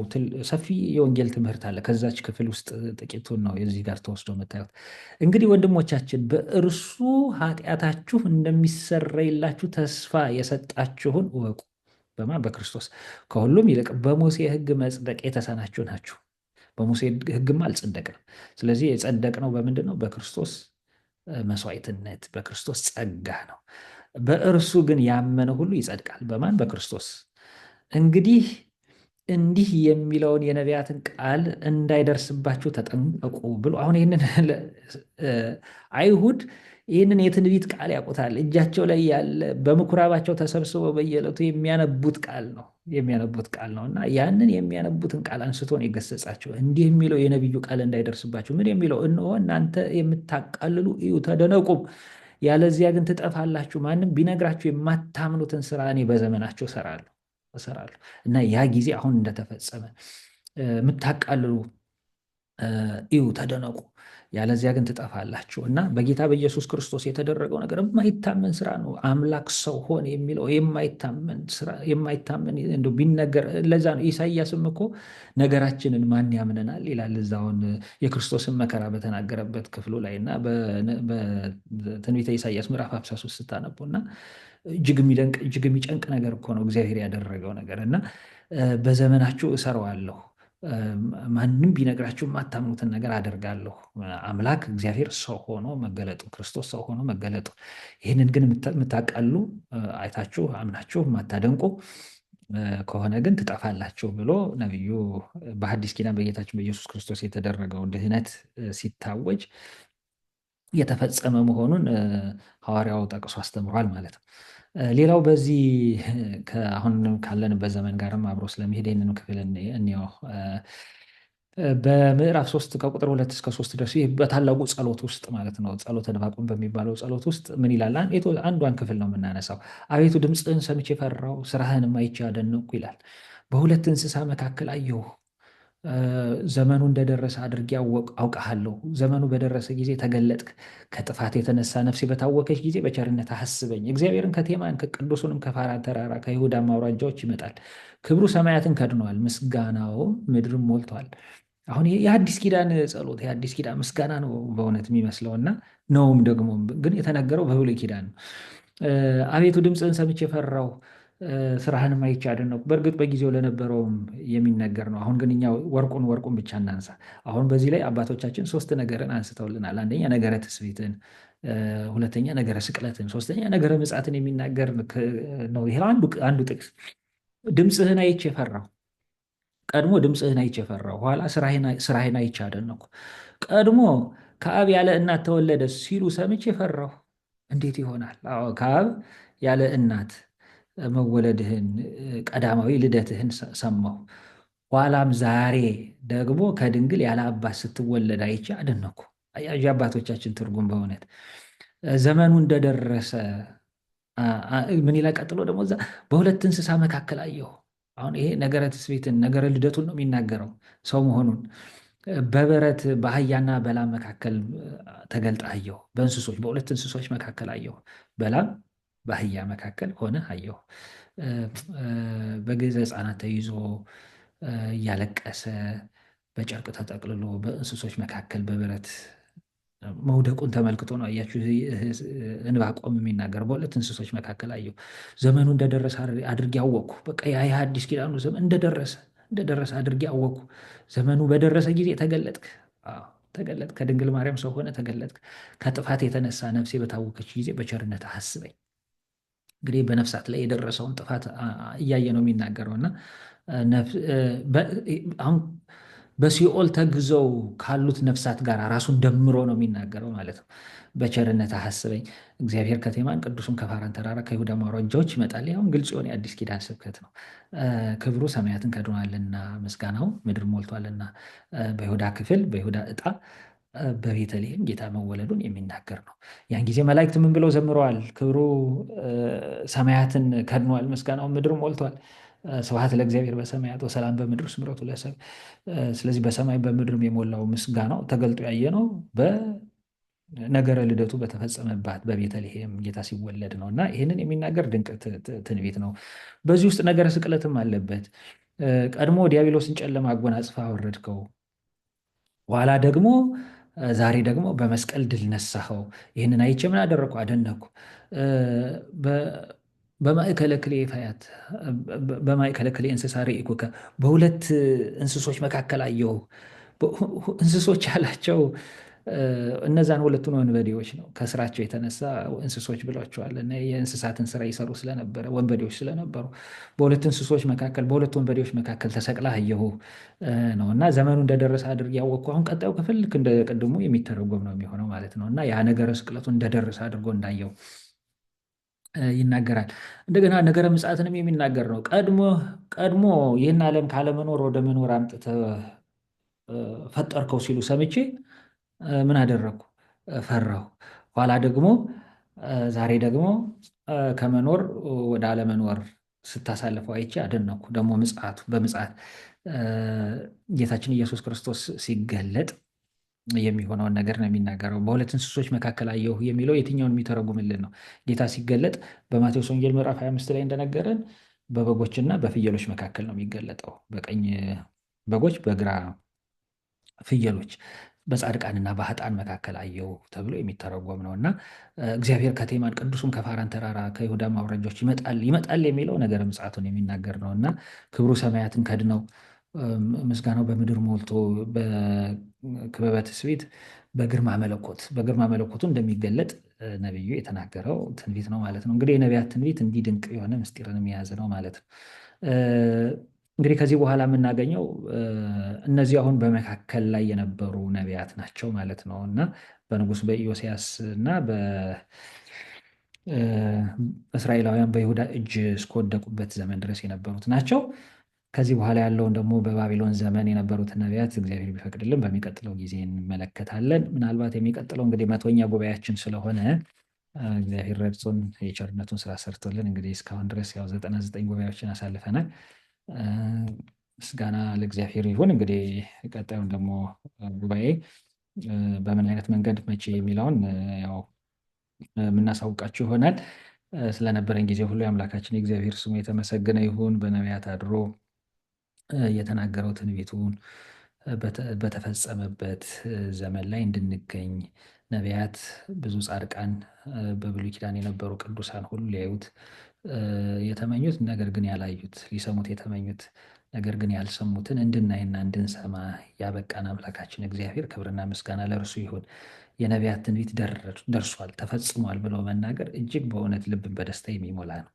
ሰፊ የወንጌል ትምህርት አለ። ከዛች ክፍል ውስጥ ጥቂቱን ነው የዚህ ጋር ተወስዶ የምታዩት። እንግዲህ ወንድሞቻችን በእርሱ ኃጢአታችሁ እንደሚሰረይላችሁ ተስፋ የሰጣችሁን እወቁ። በማን? በክርስቶስ። ከሁሉም ይልቅ በሙሴ ሕግ መጽደቅ የተሳናችሁ ናችሁ። በሙሴ ሕግማ አልጸደቅንም። ስለዚህ የጸደቅነው በምንድን ነው? በክርስቶስ መስዋዕትነት፣ በክርስቶስ ጸጋ ነው። በእርሱ ግን ያመነ ሁሉ ይጸድቃል። በማን? በክርስቶስ። እንግዲህ እንዲህ የሚለውን የነቢያትን ቃል እንዳይደርስባችሁ ተጠንቀቁ ብሎ አሁን ይህንን አይሁድ ይህንን የትንቢት ቃል ያውቁታል። እጃቸው ላይ ያለ በምኩራባቸው ተሰብስበው በየዕለቱ የሚያነቡት ቃል ነው እና ያንን የሚያነቡትን ቃል አንስቶ ነው የገሰጻቸው። እንዲህ የሚለው የነቢዩ ቃል እንዳይደርስባችሁ። ምን የሚለው? እነሆ እናንተ የምታቃልሉ እዩ፣ ተደነቁም፣ ያለዚያ ግን ትጠፋላችሁ። ማንም ቢነግራችሁ የማታምኑትን ስራ እኔ በዘመናቸው እሰራለሁ እና ያ ጊዜ አሁን እንደተፈጸመ የምታቃልሉ እዩ፣ ተደነቁ፣ ያለዚያ ግን ትጠፋላችሁ። እና በጌታ በኢየሱስ ክርስቶስ የተደረገው ነገር የማይታመን ስራ ነው። አምላክ ሰው ሆነ የሚለው የማይታመን እንደው ቢነገር፣ ለዛ ነው ኢሳይያስም እኮ ነገራችንን ማን ያምነናል ይላል እዛውን የክርስቶስን መከራ በተናገረበት ክፍሉ ላይ እና በትንቢተ ኢሳይያስ ምዕራፍ 53 ስታነቡ እና እጅግ የሚጨንቅ ነገር እኮ ነው እግዚአብሔር ያደረገው ነገር እና በዘመናችሁ እሰራዋለሁ፣ ማንም ቢነግራችሁ የማታምኑትን ነገር አደርጋለሁ። አምላክ እግዚአብሔር ሰው ሆኖ መገለጡ፣ ክርስቶስ ሰው ሆኖ መገለጡ፣ ይህንን ግን የምታቃሉ አይታችሁ አምናችሁ የማታደንቁ ከሆነ ግን ትጠፋላችሁ ብሎ ነቢዩ በሐዲስ ኪዳን በጌታችን በኢየሱስ ክርስቶስ የተደረገው ድህነት ሲታወጅ የተፈጸመ መሆኑን ሐዋርያው ጠቅሶ አስተምሯል ማለት ነው። ሌላው በዚህ አሁን ካለንበት ዘመን ጋርም አብሮ ስለሚሄድ ይህንን ክፍል እንየው። በምዕራፍ 3 ከቁጥር 2 እስከ 3 ድረስ ይህ በታላቁ ጸሎት ውስጥ ማለት ነው፣ ጸሎተ ዕንባቆም በሚባለው ጸሎት ውስጥ ምን ይላል? አንዷን ክፍል ነው የምናነሳው። አቤቱ ድምፅህን ሰምቼ ፈራሁ፣ ስራህንም አይቼ አደነቅሁ ይላል። በሁለት እንስሳ መካከል አየሁ፣ ዘመኑ እንደደረሰ አድርጌ አውቃለሁ። ዘመኑ በደረሰ ጊዜ ተገለጥክ። ከጥፋት የተነሳ ነፍሴ በታወከች ጊዜ በቸርነት አስበኝ። እግዚአብሔርን ከቴማን ከቅዱሱንም ከፋራን ተራራ ከይሁዳም አውራጃዎች ይመጣል። ክብሩ ሰማያትን ከድኗል፣ ምስጋናውም ምድርን ሞልቷል። አሁን ይሄ የአዲስ ኪዳን ጸሎት የአዲስ ኪዳን ምስጋና ነው በእውነት የሚመስለው እና ነውም ደግሞ ግን የተነገረው በብሉይ ኪዳን ነው። አቤቱ ድምፅህን ሰምቼ ፈራሁ፣ ስራህንም አይቼ አደነቅሁ። በእርግጥ በጊዜው ለነበረውም የሚነገር ነው። አሁን ግን እኛ ወርቁን ብቻ እናንሳ። አሁን በዚህ ላይ አባቶቻችን ሶስት ነገርን አንስተውልናል። አንደኛ ነገረ ትስብእትን፣ ሁለተኛ ነገረ ስቅለትን፣ ሶስተኛ ነገረ ምጽአትን የሚናገር ነው። ይሄ አንዱ ጥቅስ ድምፅህን አይቼ ፈራሁ። ቀድሞ ድምፅህን አይቼ ፈራሁ፣ ኋላ ስራህን አይቼ አደነቅሁ። ቀድሞ ከአብ ያለ እናት ተወለደ ሲሉ ሰምቼ ፈራሁ። እንዴት ይሆናል? አዎ ከአብ ያለ እናት መወለድህን ቀዳማዊ ልደትህን ሰማሁ። ኋላም ዛሬ ደግሞ ከድንግል ያለ አባት ስትወለድ አይቼ አደነቅሁ። የአባቶቻችን ትርጉም በእውነት ዘመኑ እንደደረሰ ምን ይላል? ቀጥሎ ደግሞ እዛ በሁለት እንስሳ መካከል አየሁ። አሁን ይሄ ነገረ ትስብእትን ነገረ ልደቱን ነው የሚናገረው ሰው መሆኑን። በበረት በአህያና በላም መካከል ተገልጠ አየሁ። በሁለት እንስሶች መካከል አየሁ። በላም በአህያ መካከል ሆነ አየሁ። በግዕዘ ሕፃናት ተይዞ እያለቀሰ በጨርቅ ተጠቅልሎ በእንስሶች መካከል በበረት መውደቁን ተመልክቶ ነው። አያችሁ ዕንባቆም የሚናገረው በሁለት እንስሶች መካከል አየሁ። ዘመኑ እንደደረሰ አድርጌ አወቅኩ። በቃ ያ የሐዲስ ኪዳኑ ዘመን እንደደረሰ አድርጌ አወቅኩ። ዘመኑ በደረሰ ጊዜ ተገለጥክ። ተገለጥክ። ከድንግል ማርያም ሰው ሆነ ተገለጥክ። ከጥፋት የተነሳ ነፍሴ በታወከች ጊዜ በቸርነት አስበኝ። እንግዲህ በነፍሳት ላይ የደረሰውን ጥፋት እያየ ነው የሚናገረው እና አሁን በሲኦል ተግዘው ካሉት ነፍሳት ጋር ራሱን ደምሮ ነው የሚናገረው ማለት ነው። በቸርነት አስበኝ። እግዚአብሔር ከቴማን ቅዱሱም ከፋራን ተራራ ከይሁዳ አውራጃዎች ይመጣል። ያሁን ግልጽ የሆነ የአዲስ ኪዳን ስብከት ነው። ክብሩ ሰማያትን ከድኗልና ምስጋናው ምድር ሞልቷልና። በይሁዳ ክፍል በይሁዳ ዕጣ በቤተልሔም ጌታ መወለዱን የሚናገር ነው። ያን ጊዜ መላእክት ምን ብለው ዘምረዋል? ክብሩ ሰማያትን ከድኗል፣ ምስጋናው ምድር ሞልቷል። ስብሐት ለእግዚአብሔር በሰማያት ወሰላም በምድር ስምረቱ ለሰብእ። ስለዚህ በሰማይ በምድርም የሞላው ምስጋናው ተገልጦ ያየ ነው በነገረ ልደቱ በተፈጸመባት በቤተልሔም ጌታ ሲወለድ ነው እና ይህንን የሚናገር ድንቅ ትንቢት ነው። በዚህ ውስጥ ነገረ ስቅለትም አለበት። ቀድሞ ዲያብሎስን ጨለማ አጎናጽፈህ አወረድከው፣ ኋላ ደግሞ ዛሬ ደግሞ በመስቀል ድል ነሳኸው። ይህንን አይቼ ምን አደረግኩ? አደነቅኩ። በማእከለ ክልኤ ፈያት በማእከለ ክልኤ እንስሳ ርኢኩከ፣ በሁለት እንስሶች መካከል አየሁ። እንስሶች ያላቸው እነዛን ሁለቱን ወንበዴዎች ነው። ከስራቸው የተነሳ እንስሶች ብሏቸዋል እና የእንስሳትን ስራ ይሰሩ ስለነበረ ወንበዴዎች ስለነበሩ በሁለት እንስሶች መካከል በሁለት ወንበዴዎች መካከል ተሰቅለህ አየሁ ነው እና ዘመኑ እንደደረሰ አድርጌ ያወቅኩ። አሁን ቀጣዩ ክፍል ልክ እንደ ቅድሙ የሚተረጎም ነው የሚሆነው ማለት ነው እና ያ ነገረ ስቅለቱ እንደደረሰ አድርጎ እንዳየው ይናገራል። እንደገና ነገረ ምጽአትንም የሚናገር ነው። ቀድሞ ይህን ዓለም ካለመኖር ወደ መኖር አምጥተህ ፈጠርከው ሲሉ ሰምቼ ምን አደረግኩ? ፈራሁ። ኋላ ደግሞ ዛሬ ደግሞ ከመኖር ወደ አለመኖር ስታሳልፈው አይቼ አደነቅኩ። ደግሞ በምጽአት ጌታችን ኢየሱስ ክርስቶስ ሲገለጥ የሚሆነውን ነገር ነው የሚናገረው። በሁለት እንስሶች መካከል አየሁ የሚለው የትኛውን የሚተረጉምልን ነው? ጌታ ሲገለጥ በማቴዎስ ወንጌል ምዕራፍ 25 ላይ እንደነገረን በበጎችና በፍየሎች መካከል ነው የሚገለጠው። በቀኝ በጎች፣ በግራ ፍየሎች፣ በጻድቃንና በኃጥአን መካከል አየሁ ተብሎ የሚተረጎም ነው እና እግዚአብሔር ከቴማን ቅዱሱም ከፋራን ተራራ ከይሁዳ አውራጃዎች ይመጣል የሚለው ነገረ ምጽአቱን የሚናገር ነው እና ክብሩ ሰማያትን ከድነው ምስጋናው በምድር ሞልቶ በክበበ ትስብእት በግርማ መለኮቱ እንደሚገለጥ ነቢዩ የተናገረው ትንቢት ነው ማለት ነው። እንግዲህ የነቢያት ትንቢት እንዲህ ድንቅ የሆነ ምስጢርን የያዘ ነው ማለት ነው። እንግዲህ ከዚህ በኋላ የምናገኘው እነዚህ አሁን በመካከል ላይ የነበሩ ነቢያት ናቸው ማለት ነው እና በንጉሥ በኢዮስያስ እና በእስራኤላውያን በይሁዳ እጅ እስከወደቁበት ዘመን ድረስ የነበሩት ናቸው። ከዚህ በኋላ ያለውን ደግሞ በባቢሎን ዘመን የነበሩትን ነቢያት እግዚአብሔር ቢፈቅድልን በሚቀጥለው ጊዜ እንመለከታለን። ምናልባት የሚቀጥለው እንግዲህ 100ኛ ጉባኤያችን ስለሆነ እግዚአብሔር ረድቶን የቸርነቱን ስራ ሰርቶልን እንግዲህ እስካሁን ድረስ ያው 99 ጉባኤዎችን አሳልፈናል። ምስጋና ለእግዚአብሔር ይሁን። እንግዲህ ቀጣዩን ደግሞ ጉባኤ በምን አይነት መንገድ መቼ የሚለውን ያው የምናሳውቃችሁ ይሆናል። ስለነበረን ጊዜ ሁሉ የአምላካችን የእግዚአብሔር ስሙ የተመሰገነ ይሁን። በነቢያት አድሮ የተናገረው ትንቢቱን በተፈጸመበት ዘመን ላይ እንድንገኝ ነቢያት፣ ብዙ ጻድቃን፣ በብሉይ ኪዳን የነበሩ ቅዱሳን ሁሉ ሊያዩት የተመኙት ነገር ግን ያላዩት፣ ሊሰሙት የተመኙት ነገር ግን ያልሰሙትን እንድናይና እንድንሰማ ያበቃን አምላካችን እግዚአብሔር ክብርና ምስጋና ለእርሱ ይሁን። የነቢያት ትንቢት ደርሷል፣ ተፈጽሟል ብለው መናገር እጅግ በእውነት ልብን በደስታ የሚሞላ ነው።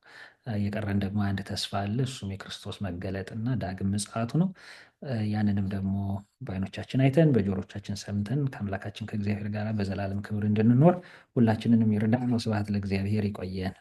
የቀረን ደግሞ አንድ ተስፋ አለ። እሱም የክርስቶስ መገለጥና ዳግም ምጽአቱ ነው። ያንንም ደግሞ በዓይኖቻችን አይተን በጆሮቻችን ሰምተን ከአምላካችን ከእግዚአብሔር ጋር በዘላለም ክብር እንድንኖር ሁላችንንም ይርዳን። ስብሐት ለእግዚአብሔር። ይቆየን።